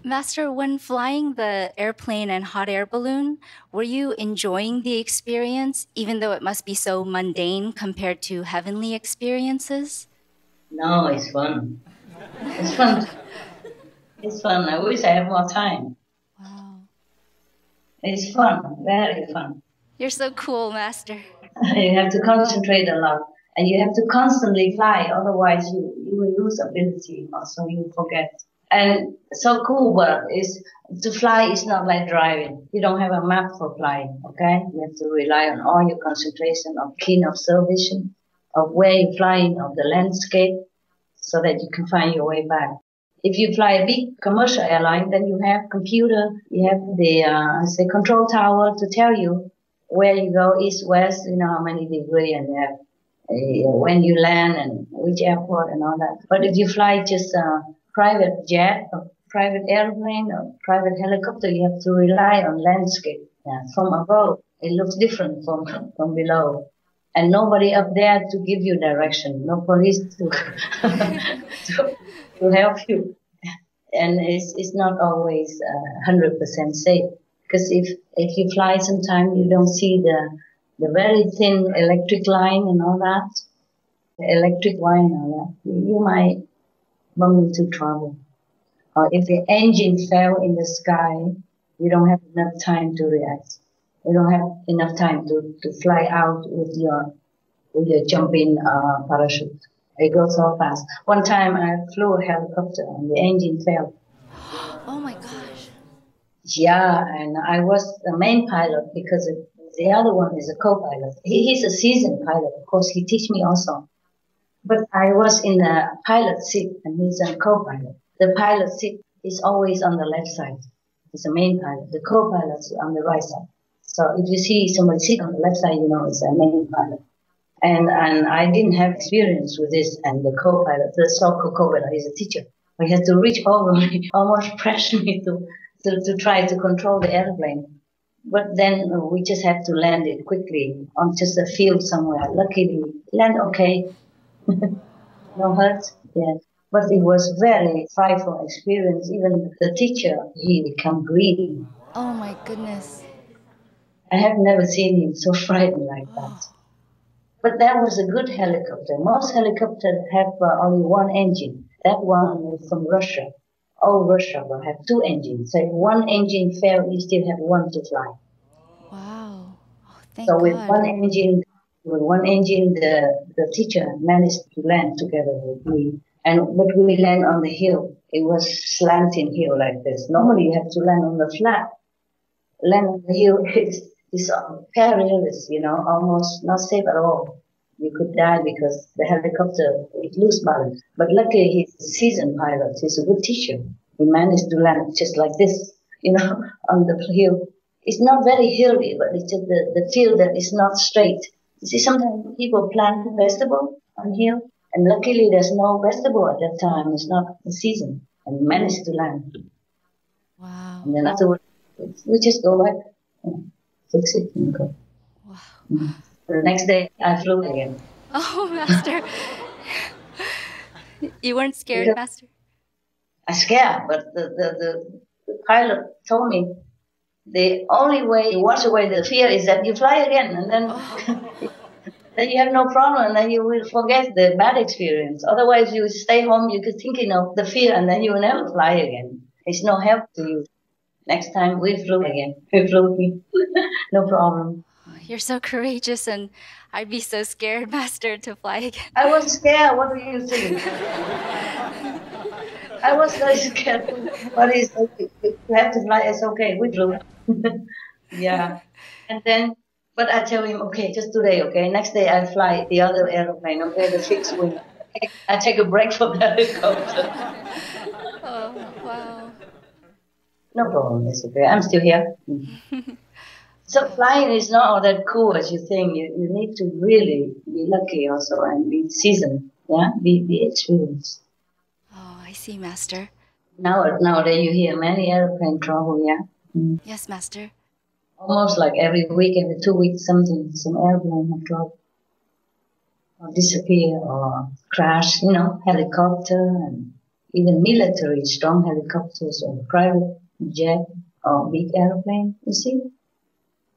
Master, when flying the airplane and hot air balloon, were you enjoying the experience, even though it must be so mundane compared to heavenly experiences? No, it's fun. It's fun. It's fun. I wish I had more time. Wow. It's fun, very fun. You're so cool, Master. You have to concentrate a lot. And you have to constantly fly, otherwise you will lose ability, also you forget. And so cool, but to fly is not like driving. You don't have a map for flying, okay? You have to rely on all your concentration of keen observation, of where you're flying, of the landscape, so that you can find your way back. If you fly a big commercial airline, then you have computer, you have the control tower to tell you where you go, east, west, how many degrees, and you have when you land and which airport and all that. But if you fly just a private jet or private airplane or private helicopter, you have to rely on landscape. From above, it looks different from below. And nobody up there to give you direction, no police to to help you. And it's not always 100% safe. Because if you fly sometime, you don't see the very thin electric line and all that, the electric wire and all that, you might bump into trouble. Or if the engine fell in the sky, you don't have enough time to react. You don't have enough time to fly out with your jumping parachute. It goes so fast. One time I flew a helicopter and the engine fell. Oh my gosh. Yeah, and I was the main pilot because the other one is a co-pilot. He's a seasoned pilot. Of course, he teach me also. But I was in the pilot seat and he's a co-pilot. The pilot seat is always on the left side. He's the main pilot. The co-pilot is on the right side. So if you see somebody sit on the left side, you know it's a main pilot. And I didn't have experience with this. And the co-pilot, the so-called co-pilot, is a teacher. He had to reach over me, almost pressure me to try to control the airplane. But then we just had to land it quickly on just a field somewhere. Luckily, land okay. No hurt. Yeah. But it was very frightful experience. Even the teacher, he became greedy. Oh my goodness. I have never seen him so frightened like that. But that was a good helicopter. Most helicopters have only one engine. That one was from Russia. All Russia will have two engines. So if one engine failed, you still have one to fly. Wow. Oh, thank so God. With one engine, the teacher managed to land together with me. But we land on the hill. It was slanting hill like this. Normally you have to land on the flat. Land on the hill is perilous, almost not safe at all. You could die because the helicopter would lose balance. But luckily he's a seasoned pilot. He's a good teacher. He managed to land just like this, on the hill. It's not very hilly, but it's just the field that is not straight. You see, sometimes people plant vegetable on hill, and luckily there's no vegetable at that time. It's not the season, and managed to land. Wow. And then afterwards, we just go back, fix it, and go. Wow. The next day, I flew again. Oh, Master. You weren't scared, Master? I scared, but the pilot told me the only way to wash away the fear is that you fly again, and then then you have no problem, and then you will forget the bad experience. Otherwise, you stay home, you keep thinking of the fear, and then you will never fly again. It's no help to you. Next time, we flew again. We flew, no problem. You're so courageous, and I'd be so scared, Master, to fly again. I was scared. What do you think? I was very scared. But you have to fly. It's okay. We flew. Yeah. And then But I tell him, okay, just today, okay? Next day I fly the other airplane, okay, the fixed wing. Okay? I take a break from the helicopter. Oh, wow. No problem, it's okay. I'm still here. So flying is not all that cool as you think. You need to really be lucky also and be seasoned, yeah? Be experienced. Oh, I see, Master. Nowadays you hear many airplane trouble, yeah? Yes, Master. Almost like every week, every 2 weeks, some airplane have trouble. Or disappear or crash, helicopter and even military strong helicopters or private jet or big airplane, you see?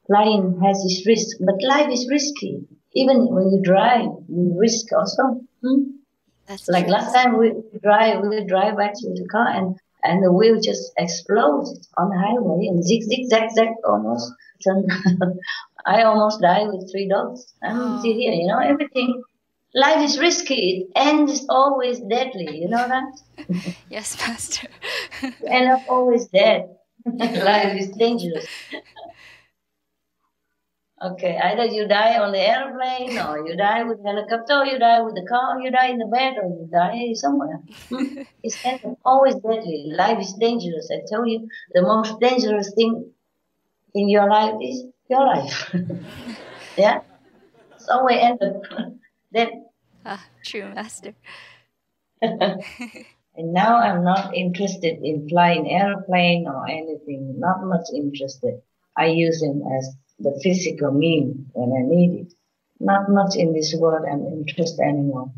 Flying has its risk, but life is risky. Even when you drive, you risk also. That's like true. Last time we drive back to the car and the wheel just exploded on the highway and zig, zag almost. I almost died with 3 dogs. I'm still here, everything. Life is risky. The end is always deadly, you know that? Yes, Master. You end up always dead. Life is dangerous. Okay, either you die on the airplane, or you die with helicopter, or you die with the car, or you die in the bed, or you die somewhere. It's always deadly. Life is dangerous. I tell you, the most dangerous thing in your life is your life. Yeah? It's always end up dead. True, Master. And now I'm not interested in flying airplane or anything. Not much interested. I use them as the physical mean when I need it. Not much in this world I'm interested anymore.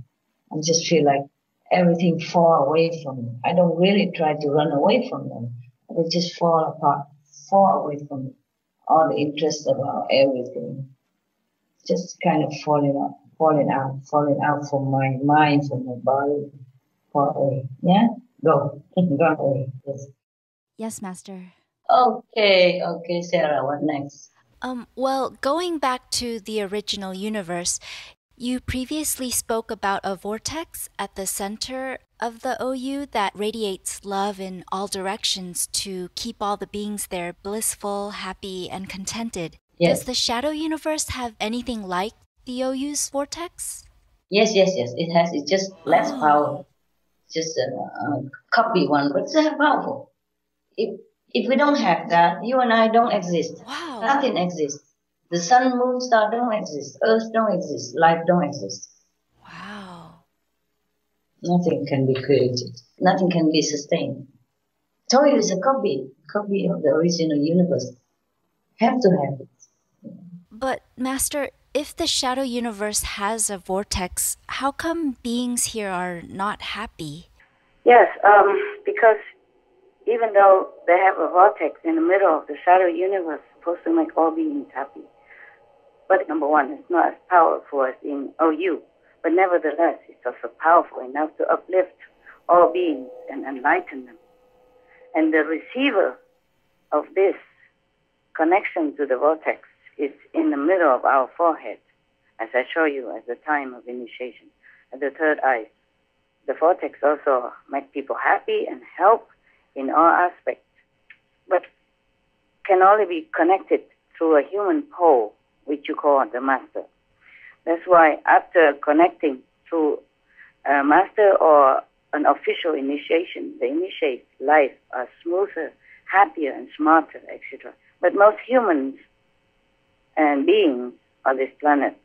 I just feel like everything fall away from me. I don't really try to run away from them. They just fall apart, fall away from me. All the interest about everything. Just kind of falling out from my mind, from my body. Fall away. Yeah? Go away. Yes. Yes, Master. Okay, Sarah, what next? Well, going back to the original universe, you previously spoke about a vortex at the center of the OU that radiates love in all directions to keep all the beings there blissful, happy, and contented. Yes. Does the shadow universe have anything like the OU's vortex? Yes, it has. It's just less powerful. Just a copy one, but it's powerful. If we don't have that, you and I don't exist. Wow. Nothing exists. The sun, moon, star don't exist. Earth don't exist. Life don't exist. Wow. Nothing can be created. Nothing can be sustained. So it is a copy of the original universe. Have to have it. But, Master, if the shadow universe has a vortex, how come beings here are not happy? Yes, because even though they have a vortex in the middle of the shadow universe, supposed to make all beings happy. But number one, it's not as powerful as in OU. But nevertheless, it's also powerful enough to uplift all beings and enlighten them. And the receiver of this connection to the vortex is in the middle of our forehead, as I show you at the time of initiation, at the third eye. The vortex also makes people happy and help in all aspects, but can only be connected through a human pole, which you call the master. That's why after connecting through a master or an official initiation, the initiate life are smoother, happier, and smarter, etc. But most humans and beings on this planet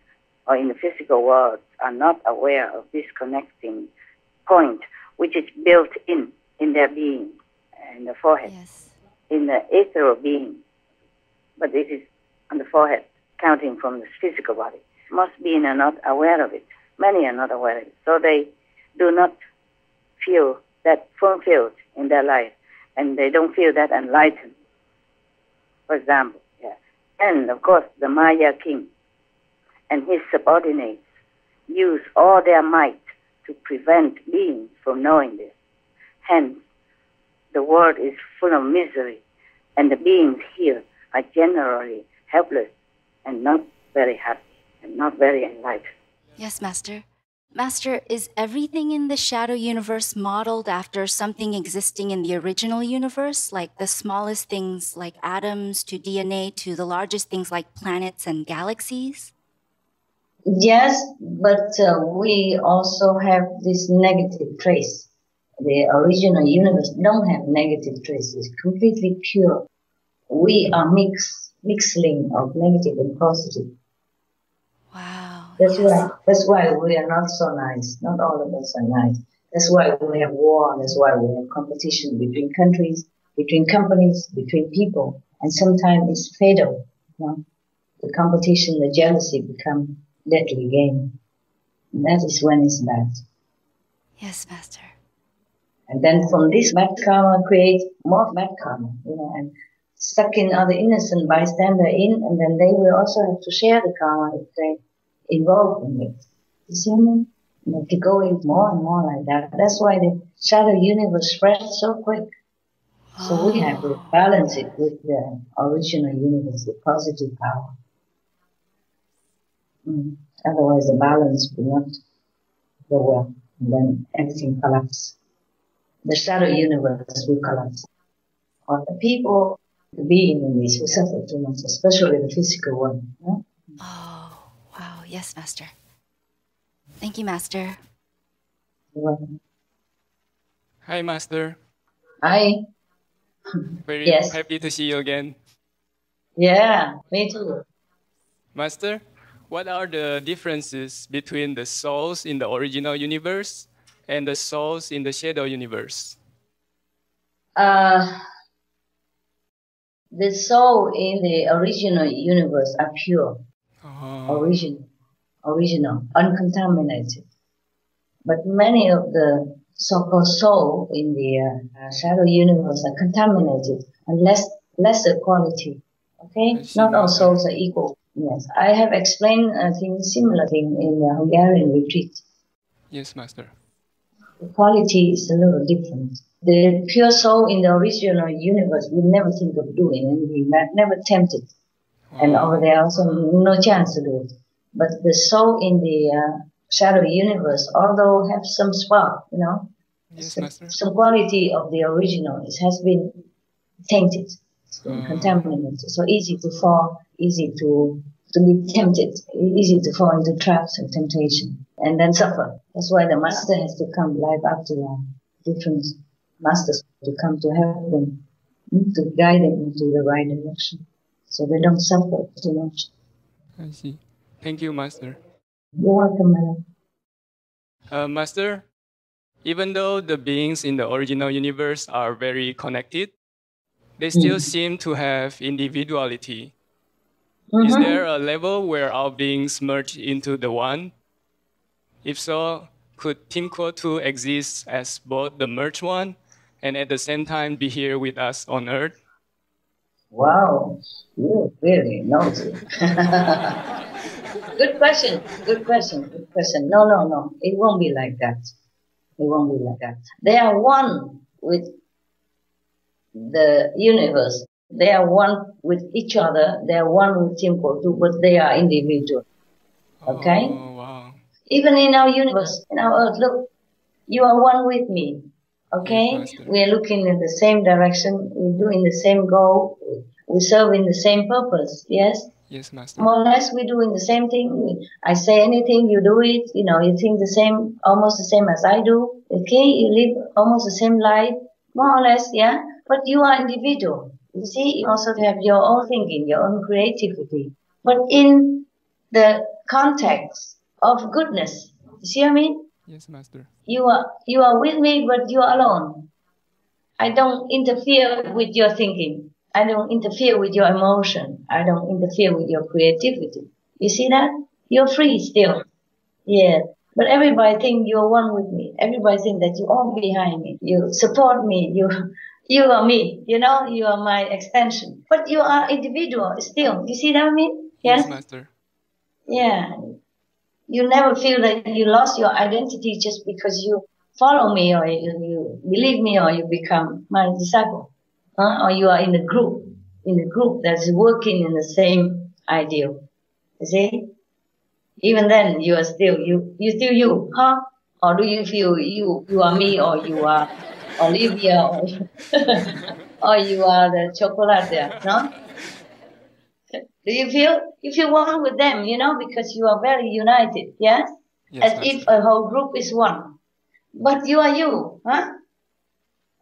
or in the physical world are not aware of this connecting point, which is built in their being, in the forehead, yes, in the ethereal being. But it is on the forehead, counting from the physical body. Most beings are not aware of it. Many are not aware of it. So they do not feel that fulfilled in their life, and they don't feel that enlightened, for example. Yeah. And, of course, the Maya king and his subordinates use all their might to prevent beings from knowing this. Hence, the world is full of misery, and the beings here are generally helpless and not very happy and not very enlightened. Yes, Master. Master, is everything in the shadow universe modeled after something existing in the original universe, like the smallest things like atoms to DNA to the largest things like planets and galaxies? Yes, but we also have this negative trace. The original universe don't have negative traces, completely pure. We are mixing of negative and positive. Wow. That's why we are not so nice. Not all of us are nice. That's why we have war. That's why we have competition between countries, between companies, between people. And sometimes it's fatal. You know? The competition, the jealousy become deadly game. And that is when it's bad. Yes, Master. And then from this bad karma create more bad karma, you know, and suck in other innocent bystander in, and then they will also have to share the karma if they involved in it. You see me? You know, to go in more and more like that. That's why the shadow universe spreads so quick. So we have to balance it with the original universe, the positive power. Otherwise, the balance will not go well, and then everything collapses. The shadow universe will collapse. Or the people, the being in this, will suffer too much, especially the physical one. Yeah? Oh, wow. Yes, Master. Thank you, Master. You're welcome. Hi, Master. Hi. Very Yes. happy to see you again. Yeah, me too. Master, what are the differences between the souls in the original universe and the souls in the shadow universe? The soul in the original universe are pure, original, uncontaminated. But many of the so-called soul in the shadow universe are contaminated and lesser quality. Okay, not all souls are equal. Yes, I have explained a similar thing in the Hungarian retreat. Yes, Master. The quality is a little different. The pure soul in the original universe we never think of doing, and we never tempted. And over there also no chance to do it. But the soul in the shadow universe, although have some spark, you know, yes, Master. Some quality of the original, it has been tainted, it's been contaminated. So easy to fall, easy to be tempted, easy to fall into traps and temptation, and then suffer. That's why the master has to come life after life. Different masters to come to help them, to guide them into the right direction, so they don't suffer too much. I see. Thank you, Master. You're welcome, madam. Master, even though the beings in the original universe are very connected, they still seem to have individuality. Is there a level where our beings merge into the one? If so, could Team KhôngThay exist as both the merged one and at the same time be here with us on Earth? Wow, you really knows it. Good question. No. It won't be like that. They are one with the universe. They are one with each other. They are one with Team KhôngThay, but they are individual. Okay? Oh, wow. Even in our universe, in our Earth, look, you are one with me. Okay? Yes, we are looking in the same direction. We're doing the same goal. We serve in the same purpose. Yes? Yes, Master. More or less, we're doing the same thing. I say anything, you do it. You know, you think the same, almost the same as I do. Okay? You live almost the same life. More or less, yeah? But you are individual. You see, you also have your own thinking, your own creativity. But in the context of goodness, you see what I mean? Yes, Master. You are with me, but you are alone. I don't interfere with your thinking. I don't interfere with your emotion. I don't interfere with your creativity. You see that? You're free still. Yeah. But everybody think you're one with me. Everybody think that you're all behind me. You support me. You are me. You know, you are my extension. But you are individual still. You see that I mean? Yes, Master. Yeah. You never feel that you lost your identity just because you follow me or you believe me or you become my disciple. Or you are in a group that's working in the same ideal. You see? Even then, you are still you. You still you, huh? Or do you feel you are me, or you are Olivia, or, or you are the chocolate there? No. Do you feel one with them? You know, because you are very united. Yes. As if a whole group is one. But you are you, huh?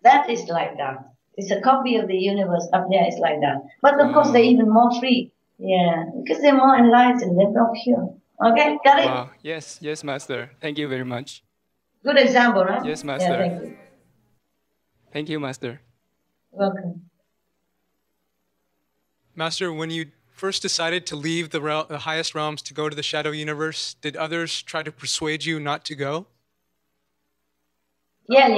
That is like that. It's a copy of the universe up there. It's like that. But of course, they're even more free. Yeah, because they're more enlightened. They're more pure. Okay, got it? Wow. Yes, yes, Master. Thank you very much. Good example, right? Yes, Master. Yeah, thank you. Thank you, Master. Welcome. Master, when you first decided to leave the highest realms to go to the shadow universe, did others try to persuade you not to go? Yeah.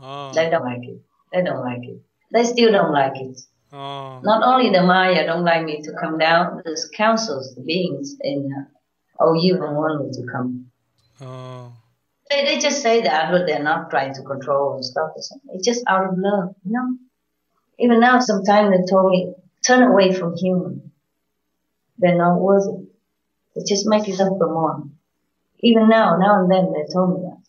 Oh. They don't like it. They don't like it. They still don't like it. Oh. Not only the Maya don't like me to come down, the councils, the beings in OU don't want me to come. Oh. They just say that, but they're not trying to control and stuff or something. It's just out of love, you know? Even now, sometimes they told me, turn away from human. They're not worth it. They just make it up for more. Even now and then, they told me that.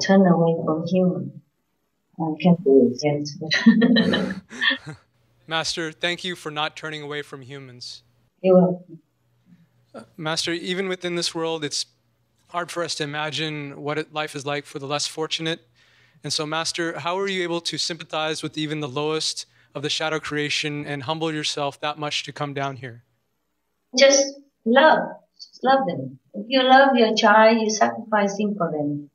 Turn away from human. I can't do it yet. Master, thank you for not turning away from humans. You're welcome. Master, even within this world, it's hard for us to imagine what life is like for the less fortunate. And so, Master, how are you able to sympathize with even the lowest of the shadow creation and humble yourself that much to come down here? Just love. Just love them. If you love your child, you sacrifice him for them.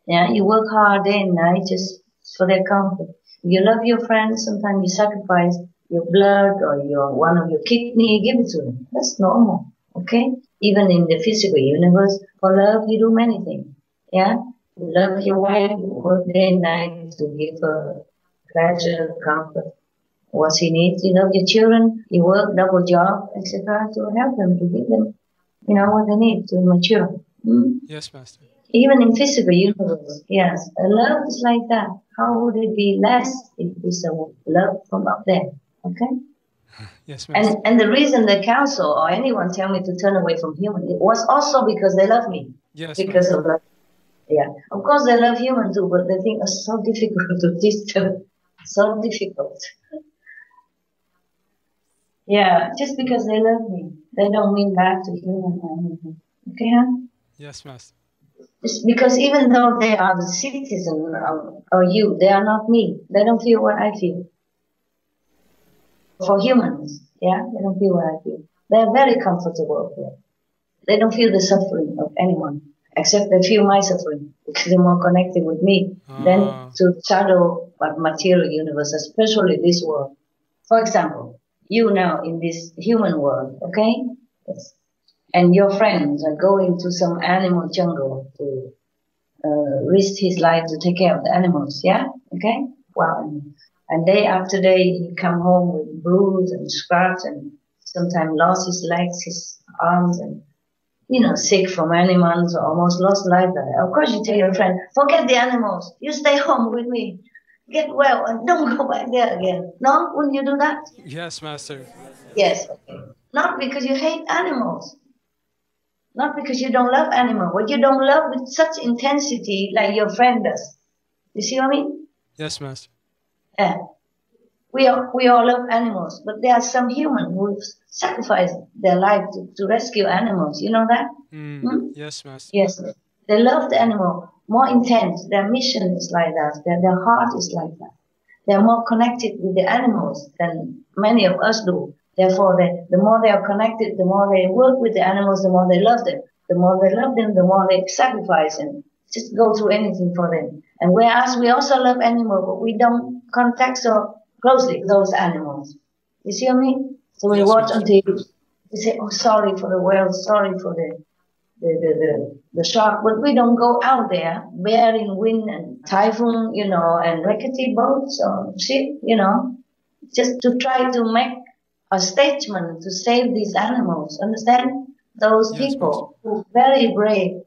Yeah, you work hard day and night just for their comfort. If you love your friends, sometimes you sacrifice your blood or one of your kidney, give it to them. That's normal. Okay? Even in the physical universe, for love, you do many things. Yeah? You love your wife, you work day and night to give her pleasure, comfort, what she needs. You love your children, you work double job, etc. to help them, to give them, what they need to mature. Yes, Master. Even in physical universe, yes. Love is like that. How would it be less if it's a love from up there? Okay? Yes, Master. And the reason the council or anyone tell me to turn away from human, it was also because they love me. Yes, because Master. of love. Yeah. Of course they love human too, but they think it's so difficult to teach them. So difficult. Yeah, just because they love me. They don't mean bad to human or anything. Okay, huh? Yes, Master. It's because even though they are the citizen of you, they are not me. They don't feel what I feel. For humans, yeah, they don't feel what I feel. They are very comfortable here. They don't feel the suffering of anyone, except they feel my suffering because they're more connected with me than to the shadow material universe, especially this world. For example, you now in this human world, okay? Yes. And your friends are going to some animal jungle to risk his life to take care of the animals, yeah? Okay? Wow. And day after day, he come home with bruise and scratch and sometimes lost his legs, his arms, and, sick from animals or almost lost life. Of course, you tell your friend, forget the animals. You stay home with me. Get well and don't go back there again. No? Wouldn't you do that? Yes, Master. Yes. Okay. Not because you hate animals. Not because you don't love animals, but you don't love with such intensity like your friend does. You see what I mean? Yes, Master. Yeah. We all love animals, but there are some humans who sacrifice their life to rescue animals. You know that? Yes, Master. Yes. They love the animal more intense. Their mission is like that. Their heart is like that. They're more connected with the animals than many of us do. Therefore, the more they are connected, the more they work with the animals, the more they love them. The more they love them, the more they sacrifice and just go through anything for them. And whereas we also love animals, but we don't contact so closely those animals. You see what I mean? So we watch until we say, oh, sorry for the whale, sorry for the shark, but we don't go out there bearing wind and typhoon, and rickety boats or ship, just to try to make a statement to save these animals. Understand? Those people who are very brave,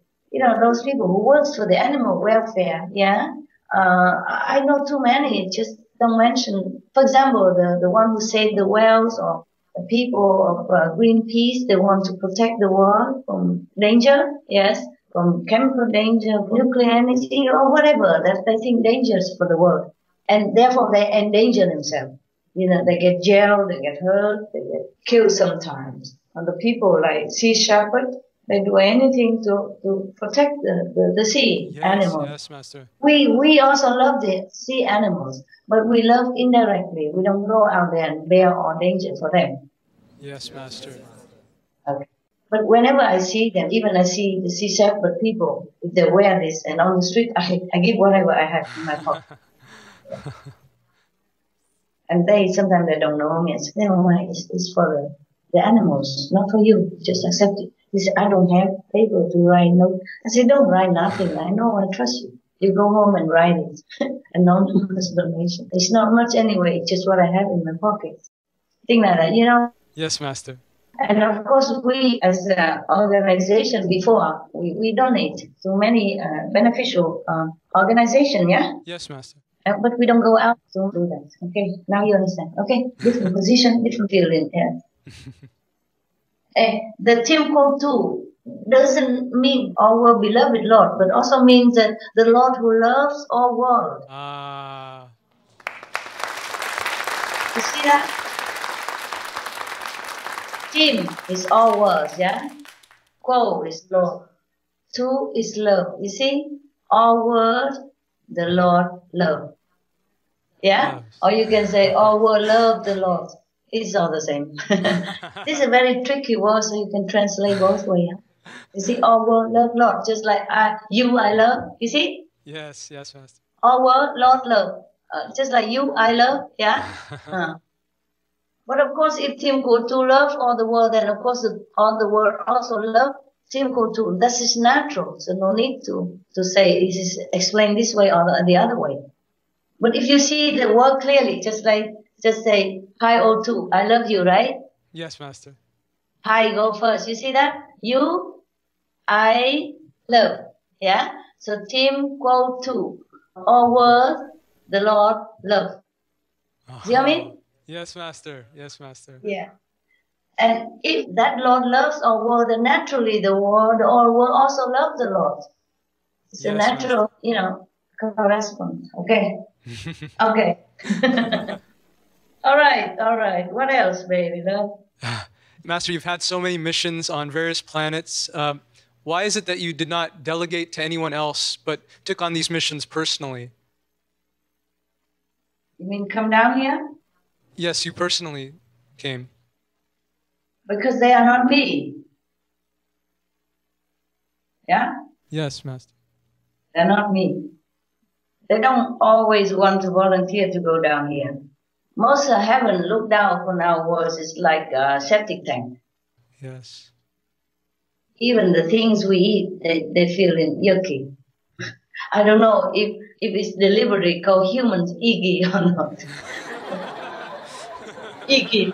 those people who work for the animal welfare, yeah? I know too many, just don't mention, for example, the one who saved the whales or the people of Greenpeace, they want to protect the world from danger, yes, from chemical danger, nuclear energy, or whatever that they think dangerous for the world. And therefore they endanger themselves. You know, they get jailed, they get hurt, they get killed sometimes. And the people like sea shepherd, they do anything to protect the sea animals. Yes, Master. We also love the sea animals, but we love indirectly. We don't go out there and bear all danger for them. Yes, Master. Okay. But whenever I see them, even I see the sea shepherd people, if they wear this and on the street, I give whatever I have in my pocket. And sometimes they don't know me. I say, never mind, it's for the animals, not for you. Just accept it. He said, I don't have paper to write note. I said, don't write nothing. I know, I trust you. You go home and write it. Anonymous donation. It's not much anyway, it's just what I have in my pocket. Thing like that, you know? Yes, Master. And of course, we as an organization before, we donate to many beneficial organizations, yeah? Yes, Master. But we don't go out to do that. Okay, now you understand. Okay, different position, different feeling. Yeah. The Team Code 2 doesn't mean our beloved Lord, but also means that the Lord who loves all world. You see that? Team is all worlds, yeah? Quo is Lord. 2 is love. You see? All world, the Lord love. Yeah? Yes. Or you can say, all world love the Lord. It's all the same. This is a very tricky word, so you can translate both ways. Yeah? You see, all world love Lord. Just like I love. You see? Yes, yes, Master. All world, Lord love. Just like you, I love. Yeah? But of course, if Team Code 2 loves all the world, then of course all the world also love Team Code 2. That is natural. So no need to say it is explained this way or the other way. But if you see the word clearly, just say, hi O2, I love you, right? Yes, Master. Hi, go first. You see that? You, I, love. Yeah? So Team Code 2. All world, the Lord, love. Do you know what I mean? Yes, Master. Yes, Master. Yeah. And if that Lord loves our world, then naturally the world will also love the Lord. It's a natural, Master. Correspond. Okay. Okay. All right. What else, baby? Master, you've had so many missions on various planets. Why is it that you did not delegate to anyone else, but took on these missions personally? You mean come down here? Yes, you personally came. Because they are not me. Yeah? Yes, Master. They're not me. They don't always want to volunteer to go down here. Most of heaven look down upon our worlds is like a septic tank. Yes. Even the things we eat, they feel yucky. I don't know if it's deliberately called humans iggy or not. Iggy.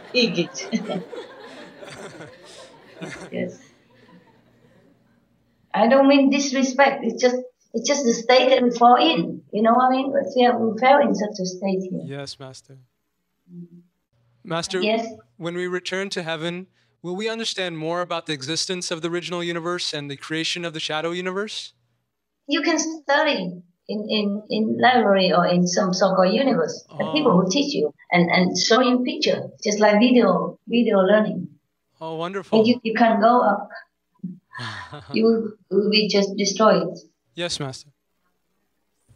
Yes. I don't mean disrespect. It's just the state that we fall in. You know what I mean? We fell in such a state here. Yes, Master. Master, yes? When we return to heaven, will we understand more about the existence of the original universe and the creation of the shadow universe? You can study in library or in some so-called universe. The people who teach you and show you picture, just like video learning. Oh, wonderful. And you can go up. You will be just destroyed. Yes, Master.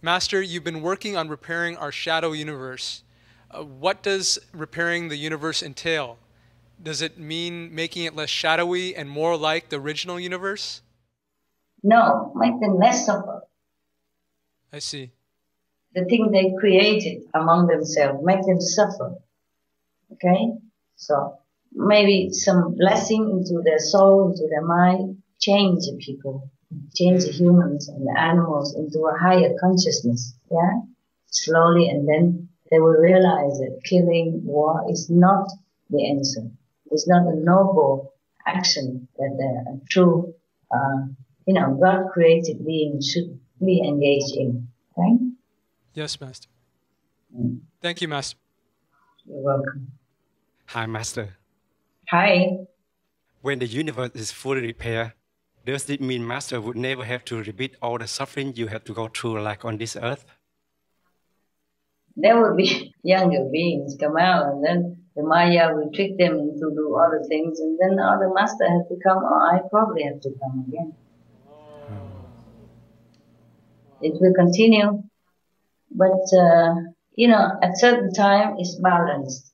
Master, you've been working on repairing our shadow universe. What does repairing the universe entail? Does it mean making it less shadowy and more like the original universe? No, make them less suffer. I see. The thing they created among themselves, make them suffer. Okay? So maybe some blessing into their soul, into their mind, change the people, change the humans and the animals into a higher consciousness. Yeah? Slowly, and then they will realize that killing, war is not the answer. It's not a noble action that a true, God-created being should be engaged in. Okay? Yes, Master. Thank you, Master. You're welcome. Hi, Master. Hi. When the universe is fully repaired, does it mean Master would never have to repeat all the suffering you have to go through like on this earth? There will be younger beings come out, and then the Maya will trick them into do other things, and then other Master has to come, or I probably have to come again. It will continue, but at certain time it's balanced.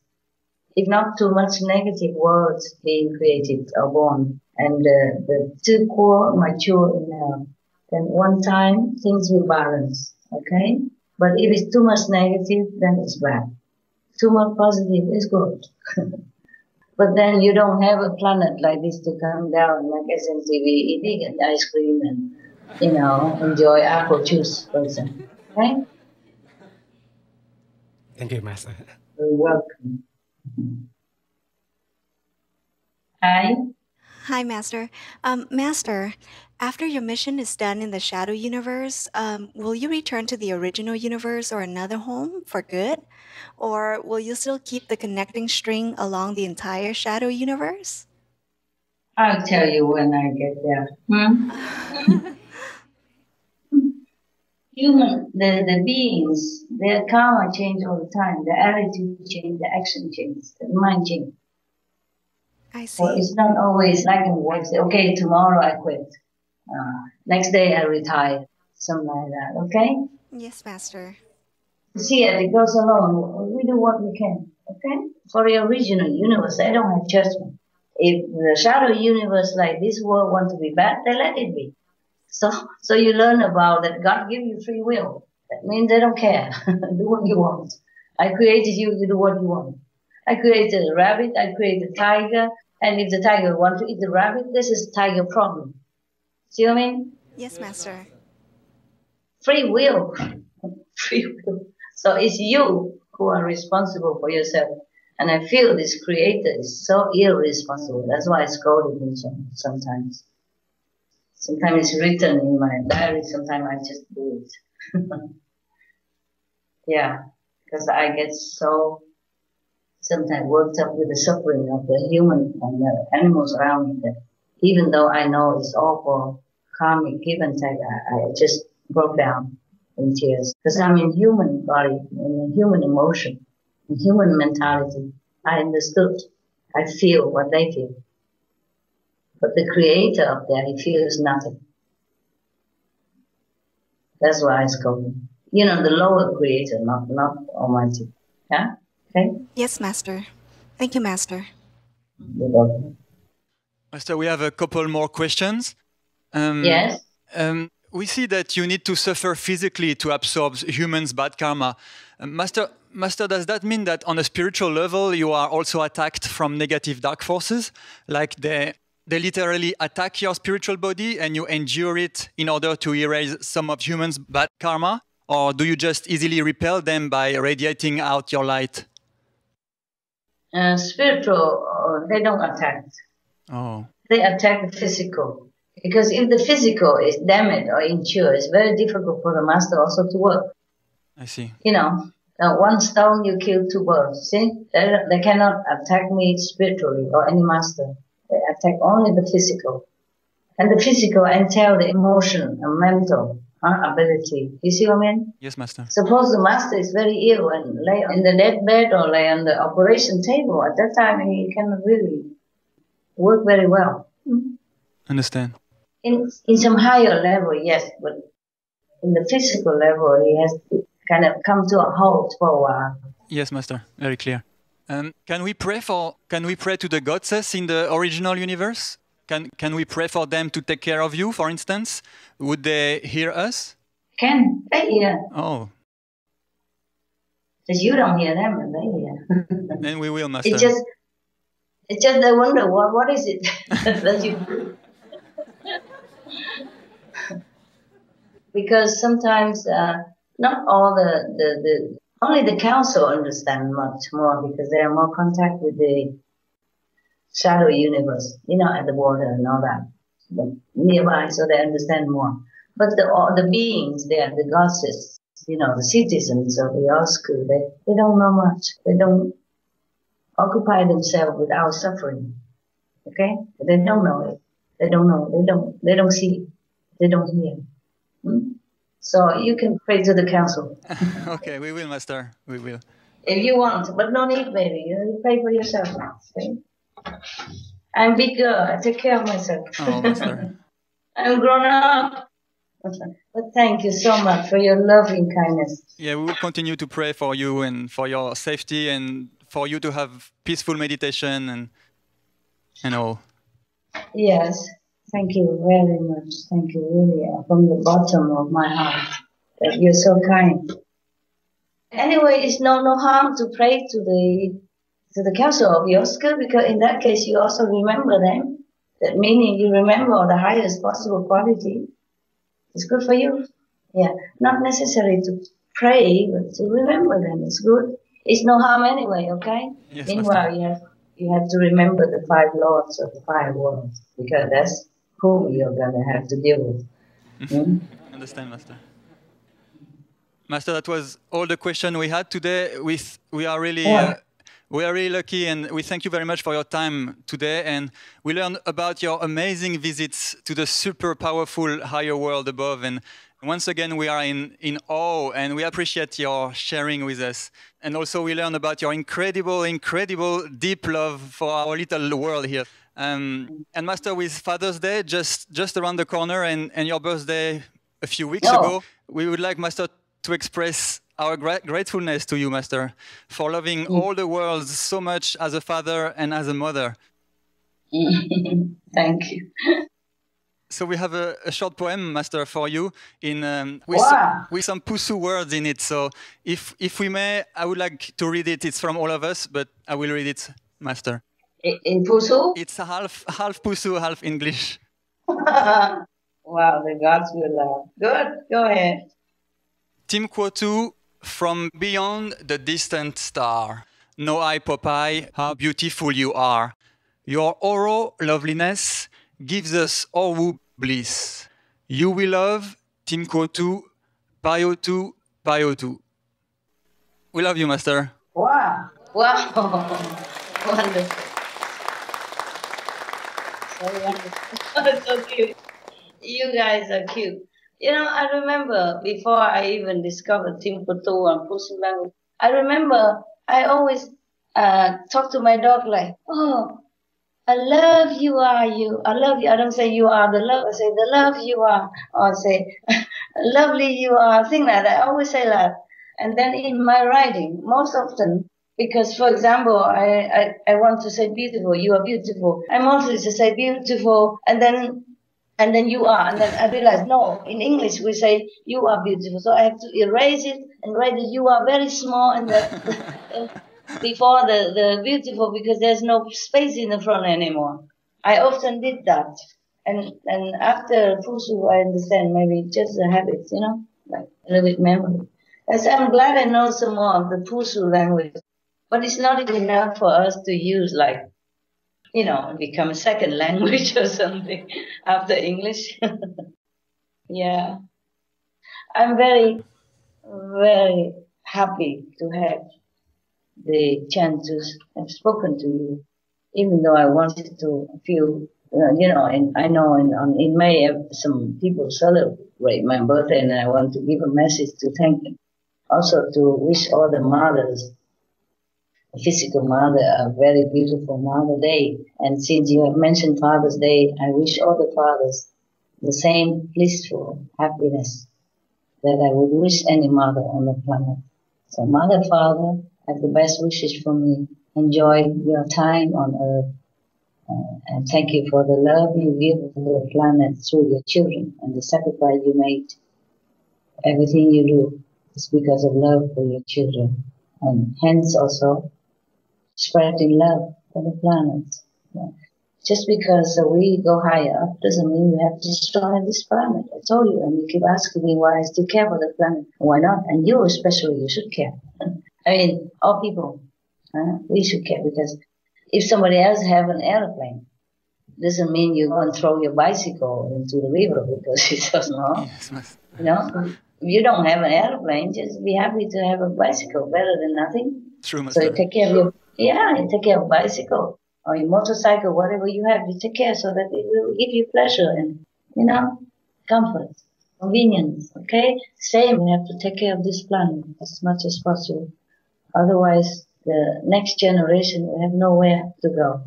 If not too much negative words being created or born, and the two core mature in hell, then one time things will balance, okay? But if it's too much negative, then it's bad. Too much positive is good. But then you don't have a planet like this to come down like SMTV eating ice cream and, enjoy apple juice, for example, okay? Thank you, Master. You're welcome. Hi. Hi, Master. Master, after your mission is done in the shadow universe, will you return to the original universe or another home for good? Or will you still keep the connecting string along the entire shadow universe? I'll tell you when I get there. The beings, their karma change all the time. The attitude change, the action change, the mind change. I see. So it's not always like in work, say, okay, tomorrow I quit. Next day I retire. Something like that, okay? Yes, Master. See, as it goes along, we do what we can, okay? For the original universe, they don't have judgment. If the shadow universe like this world want to be bad, they let it be. So you learn about that God give you free will. That means they don't care. Do what you want. I created you, you do what you want. I created a rabbit, I created a tiger, and if the tiger wants to eat the rabbit, this is tiger problem. See what I mean? Yes, Master. Free will. Free will. So it's you who are responsible for yourself. And I feel this creator is so irresponsible. That's why I scolded him sometimes. Sometimes it's written in my diary, sometimes I just do it. Yeah, because I get so sometimes worked up with the suffering of the human and the animals around me that even though I know it's all for karmic give and take, I just broke down in tears. Because I'm in human body, in human emotion, in human mentality. I understood. I feel what they feel. But the creator of that, he feels nothing. That's why I scold him. The lower creator, not Almighty. Yeah? Okay? Yes, Master. Thank you, Master. You're welcome. Master, we have a couple more questions. Yes? We see that you need to suffer physically to absorb humans' bad karma. Master, does that mean that on a spiritual level you are also attacked from negative dark forces? Like they literally attack your spiritual body and you endure it in order to erase some of humans' bad karma? Or do you just easily repel them by radiating out your light? Spiritual, they don't attack. Oh. They attack the physical. Because if the physical is damaged or impure, it's very difficult for the master also to work. I see. One stone you kill two birds. See? They cannot attack me spiritually or any master. They attack only the physical. And the physical entail the emotion and mental ability. You see what I mean? Yes, Master. Suppose the master is very ill and lay in the deathbed or lay on the operation table. At that time, he cannot really work very well. Understand. In some higher level, yes, but in the physical level, he has to kind of come to a halt for a while. Yes, Master. Very clear. Can we pray to the goddesses in the original universe? Can we pray for them to take care of you, for instance? Would they hear us? Can. They hear. Oh. Because you don't hear them, but they hear. Then we will, Master. It's just they wonder, what is it that you do? Because sometimes not all only the council understand much more because they are more contact with the shadow universe, at the border and all that, but nearby, so they understand more. But the beings there, the goddesses, the citizens of the old school, they don't know much. They don't occupy themselves with our suffering. Okay? They don't know it. They don't know. They don't see it. They don't hear. So you can pray to the council. Okay, we will, Master. We will. If you want, but no need, baby. You pray for yourself. Okay? I'm big girl. I take care of myself. Oh, Master. I'm grown up. But thank you so much for your loving kindness. Yeah, we will continue to pray for you and for your safety and for you to have peaceful meditation and all. Yes, thank you very much. Thank you really from the bottom of my heart that you're so kind. Anyway, it's no harm to pray to the council of your school, because in that case you also remember them. That meaning you remember the highest possible quality. It's good for you. Yeah, not necessary to pray, but to remember them. It's good. It's no harm anyway. Okay. Yes, meanwhile, you have to remember the 5 lords of the 5 worlds, because that's who you're gonna have to deal with. Understand, Master. Master, that was all the questions we had today. We are really lucky, and we thank you very much for your time today. And we learned about your amazing visits to the super powerful higher world above. And once again, we are in awe, and we appreciate your sharing with us. And also, we learned about your incredible deep love for our little world here. And Master, with Father's Day just around the corner, and your birthday a few weeks ago, we would like, Master, to express our gratefulness to you, Master, for loving all the worlds so much as a father and as a mother. Thank you. So we have a short poem, Master, for you with some Pusu words in it. So if we may, I would like to read it. It's from all of us, but I will read it, Master. In Pusu? It's half Pusu, half English. Wow, the gods will love. Good, go ahead. Tim Kwotu, from beyond the distant star. No eye Popeye, how beautiful you are. Your oral loveliness gives us all bliss. You will love, Tim Kwotu, Payotu, Payotu. We love you, Master. Wow, wonderful. So wonderful. So cute. You guys are cute. You know, I remember before I even discovered Timbuktu and Pusu language, I remember I always talk to my dog like, oh, I love you are you. I love you. I don't say you are the love. I say the love you are. Or I say lovely you are. Thing like that. I always say that. And then in my writing, most often, because for example, I want to say beautiful. You are beautiful. I'm also to say beautiful, and then you are. And then I realized, no, in English we say you are beautiful. So I have to erase it and write that you are very small and before the beautiful, because there's no space in the front anymore. I often did that. And after Pusu, I understand maybe just a habit, you know, like a little bit memory. So I'm glad I know some more of the Pusu language. But it's not enough for us to use like, you know, become a second language or something after English. Yeah. I'm very, very happy to have the chance to have spoken to you, even though I wanted to feel, you know, and I know in May some people celebrate my birthday, and I want to give a message to thank them. Also to wish all the mothers, physical mother, a very beautiful Mother Day. And since you have mentioned Father's Day, I wish all the fathers the same blissful happiness that I would wish any mother on the planet. So Mother, Father, have the best wishes for me. Enjoy your time on earth. And thank you for the love you give to the planet through your children and the sacrifice you made. Everything you do is because of love for your children. And hence also spreading love for the planet. Yeah. Just because we go higher up doesn't mean we have to destroy this planet. I told you, and you keep asking me why I still care for the planet. Why not? And you especially, you should care. I mean, all people, we should care, because if somebody else have an airplane, doesn't mean you go and throw your bicycle into the river because it doesn't know. You know, if you don't have an airplane, just be happy to have a bicycle, better than nothing. True, so you take care of your, you take care of bicycle, or your motorcycle, whatever you have, you take care so that it will give you pleasure and, comfort, convenience, okay? Same, we have to take care of this planet as much as possible. Otherwise, the next generation will have nowhere to go.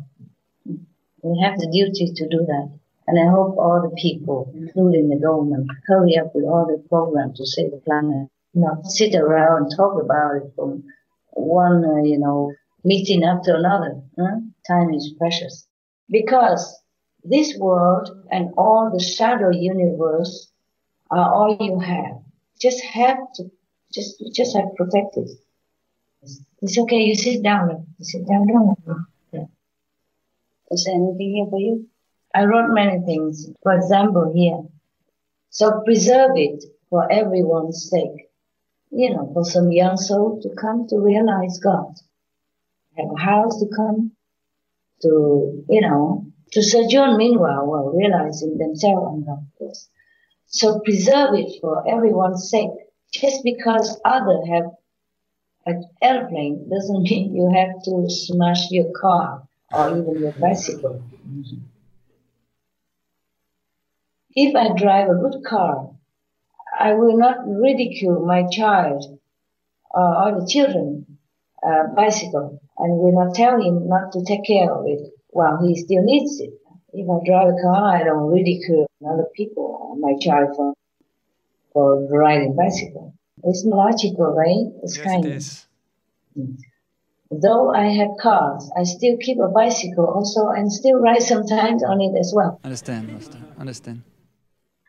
We have the duty to do that. And I hope all the people, including the government, hurry up with all the programs to save the planet. Not sit around and talk about it from one, meeting after another. Time is precious. Because this world and all the shadow universe are all you have. Just have to protect it. It's okay, you sit down. You sit down, don't you? Yeah. Is there anything here for you? I wrote many things. For example, here. So preserve it for everyone's sake. For some young soul to come to realize God. Have a house to come to, to sojourn meanwhile while realizing themselves and God. Yes. So preserve it for everyone's sake. Just because others have an airplane doesn't mean you have to smash your car or even your bicycle. If I drive a good car, I will not ridicule my child or the children bicycle, and will not tell him not to take care of it while he still needs it. If I drive a car, I don't ridicule other people or my child for riding bicycle. It's logical, right? It's yes, kind it of. is. Though I have cars, I still keep a bicycle also and still ride sometimes on it as well. Understand, Master. Understand.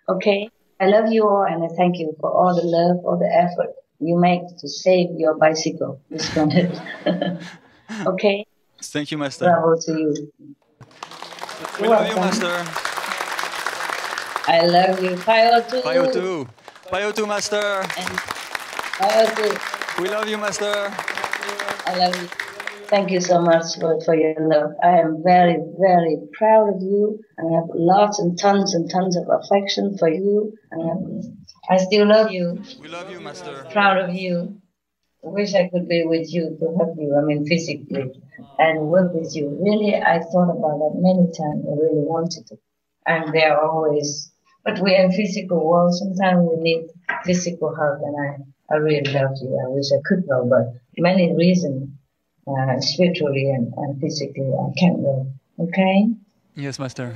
Okay. I love you all and I thank you for all the love, all the effort you make to save your bicycle, this planet. Okay? Thank you, Master. Bravo to you. We love you, Master. I love you. Payo too, Master. Payo too. We love you, Master. I love you. Thank you so much for your love. I am very, very proud of you. I have lots and tons of affection for you. I still love you. We love you, Master. Proud of you. I wish I could be with you to help you, physically, and work with you. Really, I thought about that many times. I really wanted to. And they're always, but we're in physical world. Sometimes we need physical help, and I really love you. I wish I could go, but many reasons. Spiritually and physically, I can't go. Okay? Yes, Master.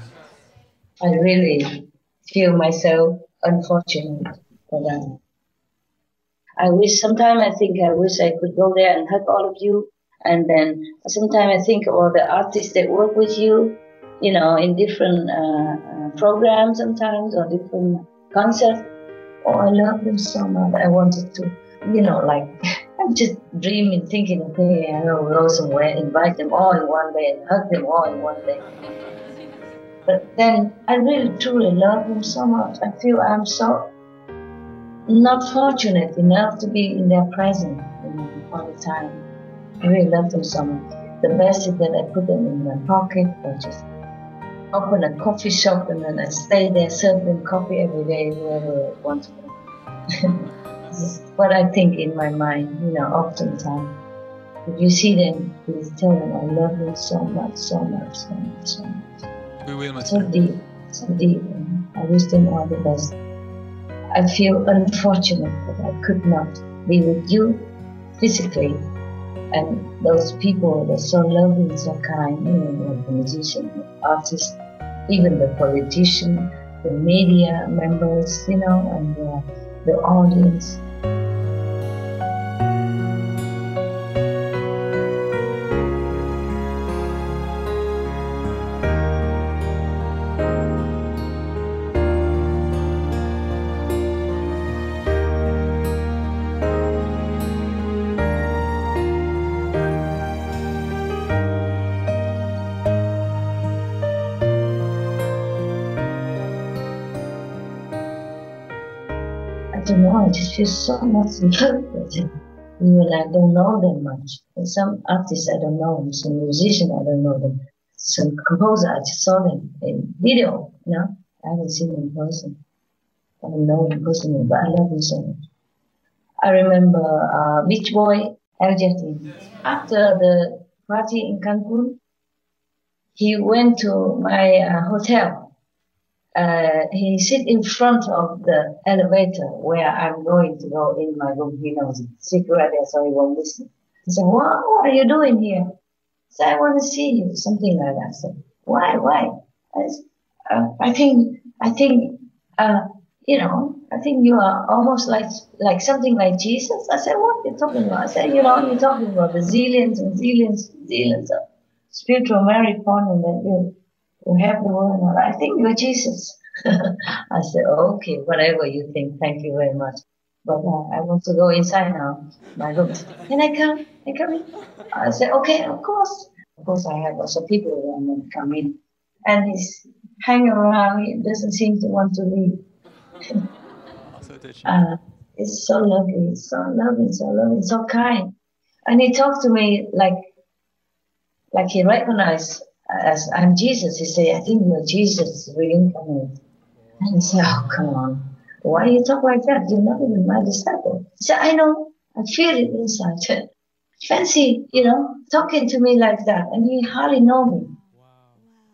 I really feel myself unfortunate for that. I wish I wish I could go there and hug all of you. And then sometimes I think of all the artists that work with you, in different programs sometimes or different concerts. Oh, I love them so much. I wanted to, I'm just dreaming, thinking, okay, I'll go somewhere, invite them all in one day and hug them all in one day. But then I really, truly love them so much. I feel I'm so not fortunate enough to be in their presence all the time. I really love them so much. The best is that I put them in my pocket or just open a coffee shop and then I stay there, serve them coffee every day, whoever wants to. This is what I think in my mind, oftentimes. If you see them, please tell them I love them so much, so much, so much, so much. We will, Master. So deep. I wish them all the best. I feel unfortunate that I could not be with you physically. And those people that are so loving, so kind, like the musician, the artist, even the politician, the media members, and the audience. I just feel so much love for them. Even I don't know them much. And some artists I don't know them, some musicians I don't know them, some composer I just saw them in video, I haven't seen them in person. I don't know them personally, but I love them so much. I remember Beach Boy, Ageles. After the party in Cancun, he went to my hotel. He sit in front of the elevator where I'm going to go in my room. He knows it. Secret there, so he won't listen. He said, what are you doing here? I said, I want to see you, something like that. I said, why? I said, I think, I think you are almost like something like Jesus. I said, what are you talking about? I said, you're talking about the zillions and zillions of spiritual married partners that you have the word. I think you're Jesus. I said, okay, whatever you think. Thank you very much. But I want to go inside now. My room. Can I come? Can I come in? I said, okay, of course. Of course, I have also people who want to come in. And he's hanging around. He doesn't seem to want to leave. It's so lovely, so kind. And he talked to me like he recognized as I'm Jesus. He said, I think you're Jesus reincarnated. And I said, oh, come on. Why do you talk like that? You're not even my disciple. He said, I know. I feel it inside. Fancy, talking to me like that. And he hardly know me.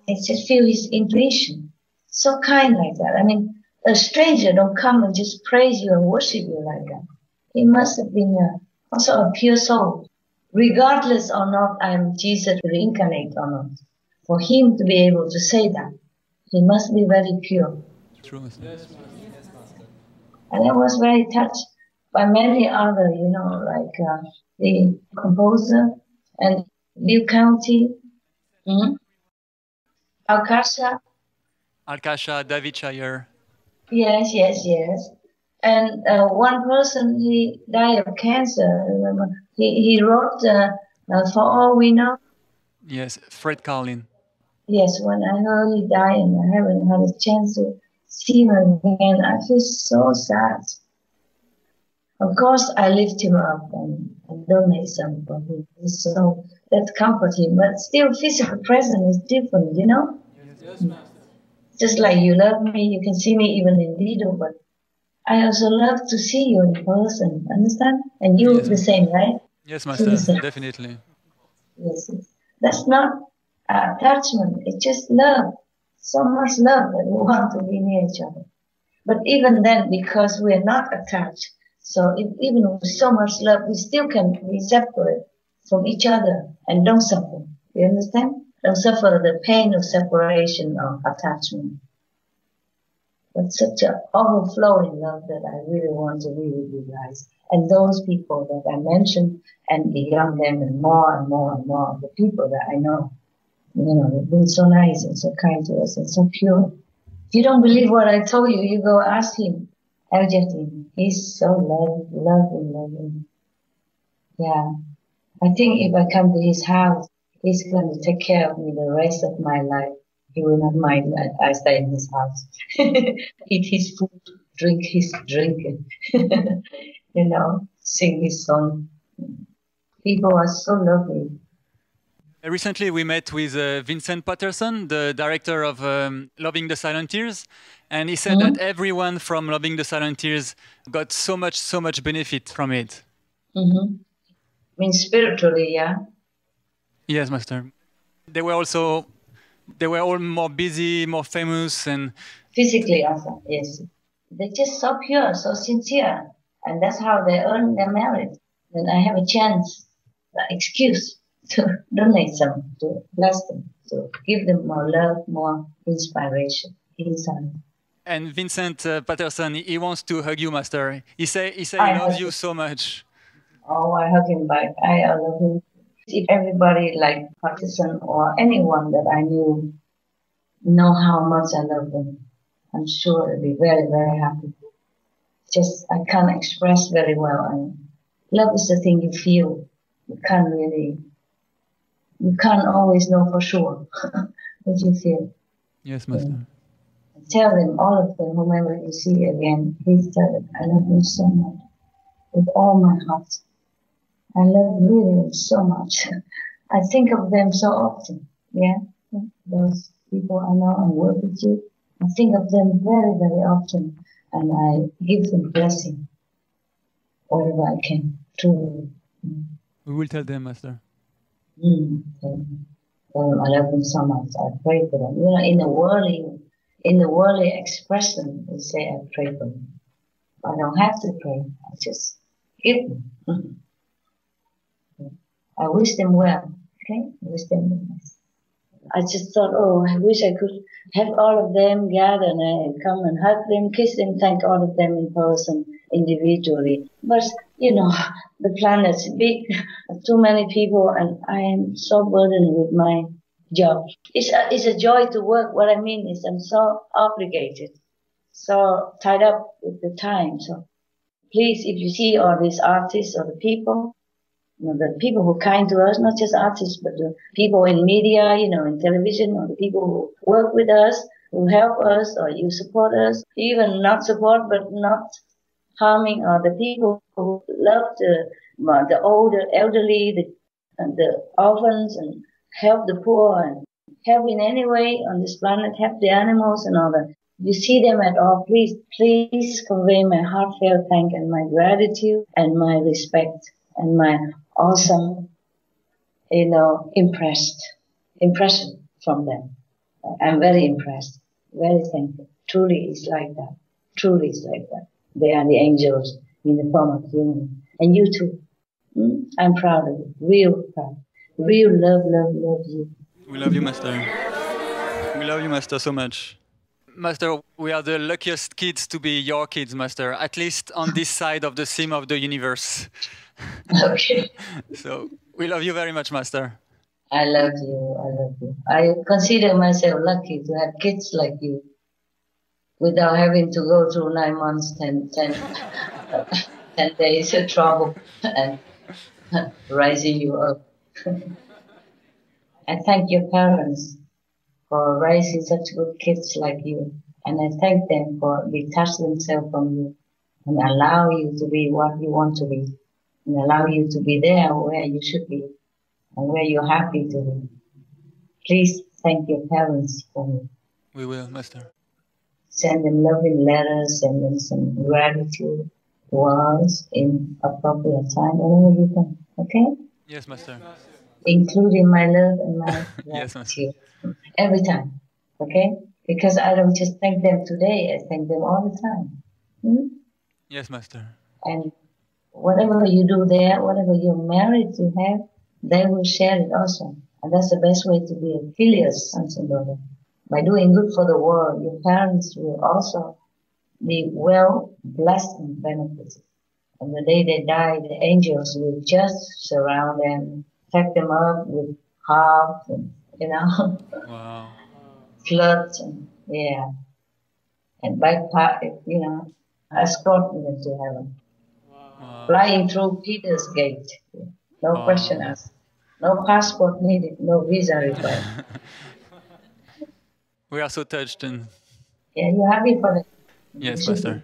I just feel his intuition. So kind like that. I mean, a stranger don't come and just praise you and worship you like that. He must have been also a pure soul. Regardless or not I'm Jesus reincarnated or not. For him to be able to say that, he must be very pure. True. And I was very touched by many other, like the composer and Bill County, Alcasha, David Shire. Yes. And one person, he died of cancer. Remember, he wrote For All We Know. Yes, Fred Carlin. Yes, when I heard he died and I haven't had a chance to see him again, I feel so sad. Of course, I lift him up and donate some for him. So that comforts him. But still, physical presence is different, Yes. Just like you love me, you can see me even in video, but I also love to see you in person, understand? And you the same, right? Yes, Master, definitely. Yes. That's not attachment, it's just love. So much love that we want to be near each other. But even then, because we're not attached, so even with so much love, we still can be separate from each other and don't suffer. You understand? Don't suffer the pain of separation or attachment. But such an overflowing love that I really want to be with you guys. And those people that I mentioned, and beyond them, and more and more and more of the people that I know, they've been so nice and so kind to us and so pure. If you don't believe what I told you, you go ask him. He's so loving. Yeah. I think if I come to his house, he's going to take care of me the rest of my life. He will not mind that I stay in his house. Eat his food, drink his drink, sing his song. People are so lovely. Recently, we met with Vincent Patterson, the director of Loving the Silent Tears, and he said that everyone from Loving the Silent Tears got so much benefit from it. I mean, spiritually, yeah? Yes, Master. They were all more busy, more famous, and physically also, yes. They're just so pure, so sincere, and that's how they earn their merit. Then I have a chance, the excuse to donate some, to bless them, to give them more love, more inspiration inside. And Vincent Patterson, he wants to hug you, Master. He say he loves you so much. Oh, I hug him back. I love him. If everybody like Patterson or anyone that I knew know how much I love them, I'm sure they'll be very, very happy. Just, I can't express very well. And love is the thing you feel. You can't always know for sure what you feel. Yes, Master. Tell them, all of them, whomever you see again, please tell them, I love you so much. With all my heart. I love really so much. I think of them so often. Yeah, those people I know and work with you. I think of them very, very often, and I give them blessing wherever I can. Truly. We will tell them, Master. I love them so much. I pray for them. You know, in the worldly expression, we say I pray for them. I don't have to pray. I just give them. I wish them well. Okay, I wish them well. I just thought, oh, I wish I could have all of them gather and come and hug them, kiss them, thank all of them in person, individually. But, you know, the planet's big, too many people, and I am so burdened with my job. It's a joy to work. What I mean is I'm so obligated, so tied up with the time. So please, if you see all these artists or the people, you know, the people who are kind to us, not just artists, but the people in media, you know, in television, or the people who work with us, who help us, or you support us, even not support, but not harming, or the people who love the older, elderly, the orphans, and help the poor, and help in any way on this planet, help the animals and all that. You see them at all, please convey my heartfelt thank and my gratitude and my respect and my awesome, you know, impression from them. I'm very impressed, very thankful. Truly it's like that. Truly it's like that. They are the angels in the form of human. And you too. I'm proud of you. Real proud. Real love you. We love you, Master. We love you, Master, so much. Master, we are the luckiest kids to be your kids, Master, at least on this side of the seam of the universe. Okay. So, we love you very much, Master. I love you, I love you. I consider myself lucky to have kids like you without having to go through 9 months, 10 days of trouble and raising you up. I thank your parents for raising such good kids like you. And I thank them for detaching themselves from you and allow you to be what you want to be. And allow you to be there where you should be and where you're happy to be. Please thank your parents for me. We will, Master. Send them loving letters, send them some gratitude words in appropriate time, whenever you can. Okay? Yes, Master. Including my love and my yes, gratitude. Every time. Okay? Because I don't just thank them today, I thank them all the time. Yes, Master. And whatever you do there, whatever you're married to have, they will share it also. And that's the best way to be a filius, sons and daughters. By doing good for the world, your parents will also be well blessed and benefited. And the day they die, the angels will just surround them, pack them up with harps and, you know, wow. flutes and, yeah, and bagpipe, you know, escort them to heaven. Wow. Flying through Peter's gate. No wow. question asked. No passport needed, no visa required. We are so touched and... Yeah, you're happy for them. Yes, Master.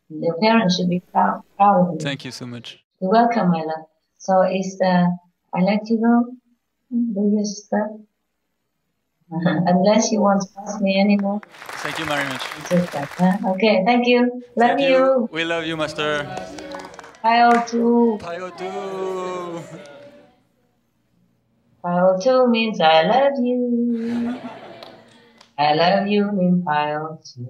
Your parents should be proud of you. Thank you so much. You're welcome, my love. So I let you go. Do your stuff. Unless you want to ask me anymore. Thank you very much. Just that, huh? Okay, thank you. Love you. We love you, Master. Pio2. Pio2. Pio2 means I love you. I love you in Pio2.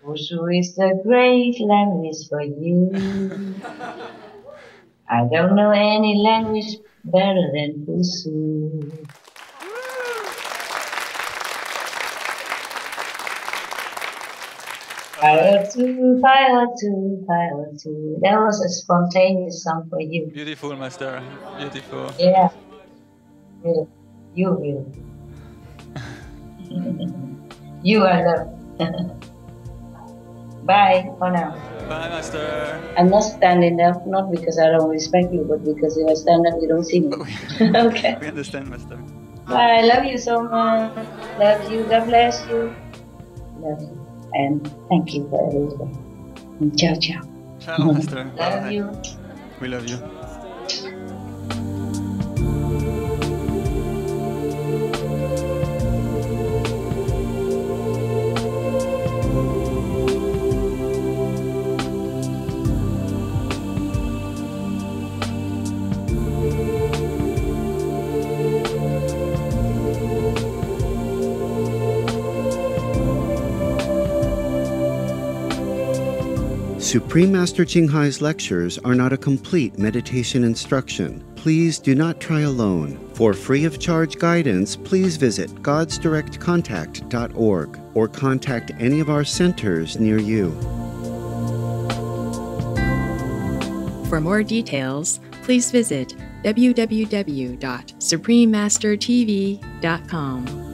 VũTrụ is a great language for you. I don't know any language better than VũTrụ. Pio2, Pio2, Pio2. That was a spontaneous song for you. Beautiful, Master. Beautiful. Yeah. Beautiful. You beautiful. You are love. Bye for now. Bye, Master. I'm not standing up, not because I don't respect you, but because if I stand up, you don't see me. Okay. We understand, Master. Bye. I love you so much. Love you. God bless you. Love you. And thank you for everything. Ciao, ciao. Ciao, Master. Love you. We love you. Supreme Master Qinghai's lectures are not a complete meditation instruction. Please do not try alone. For free of charge guidance, please visit godsdirectcontact.org or contact any of our centers near you. For more details, please visit www.suprememastertv.com.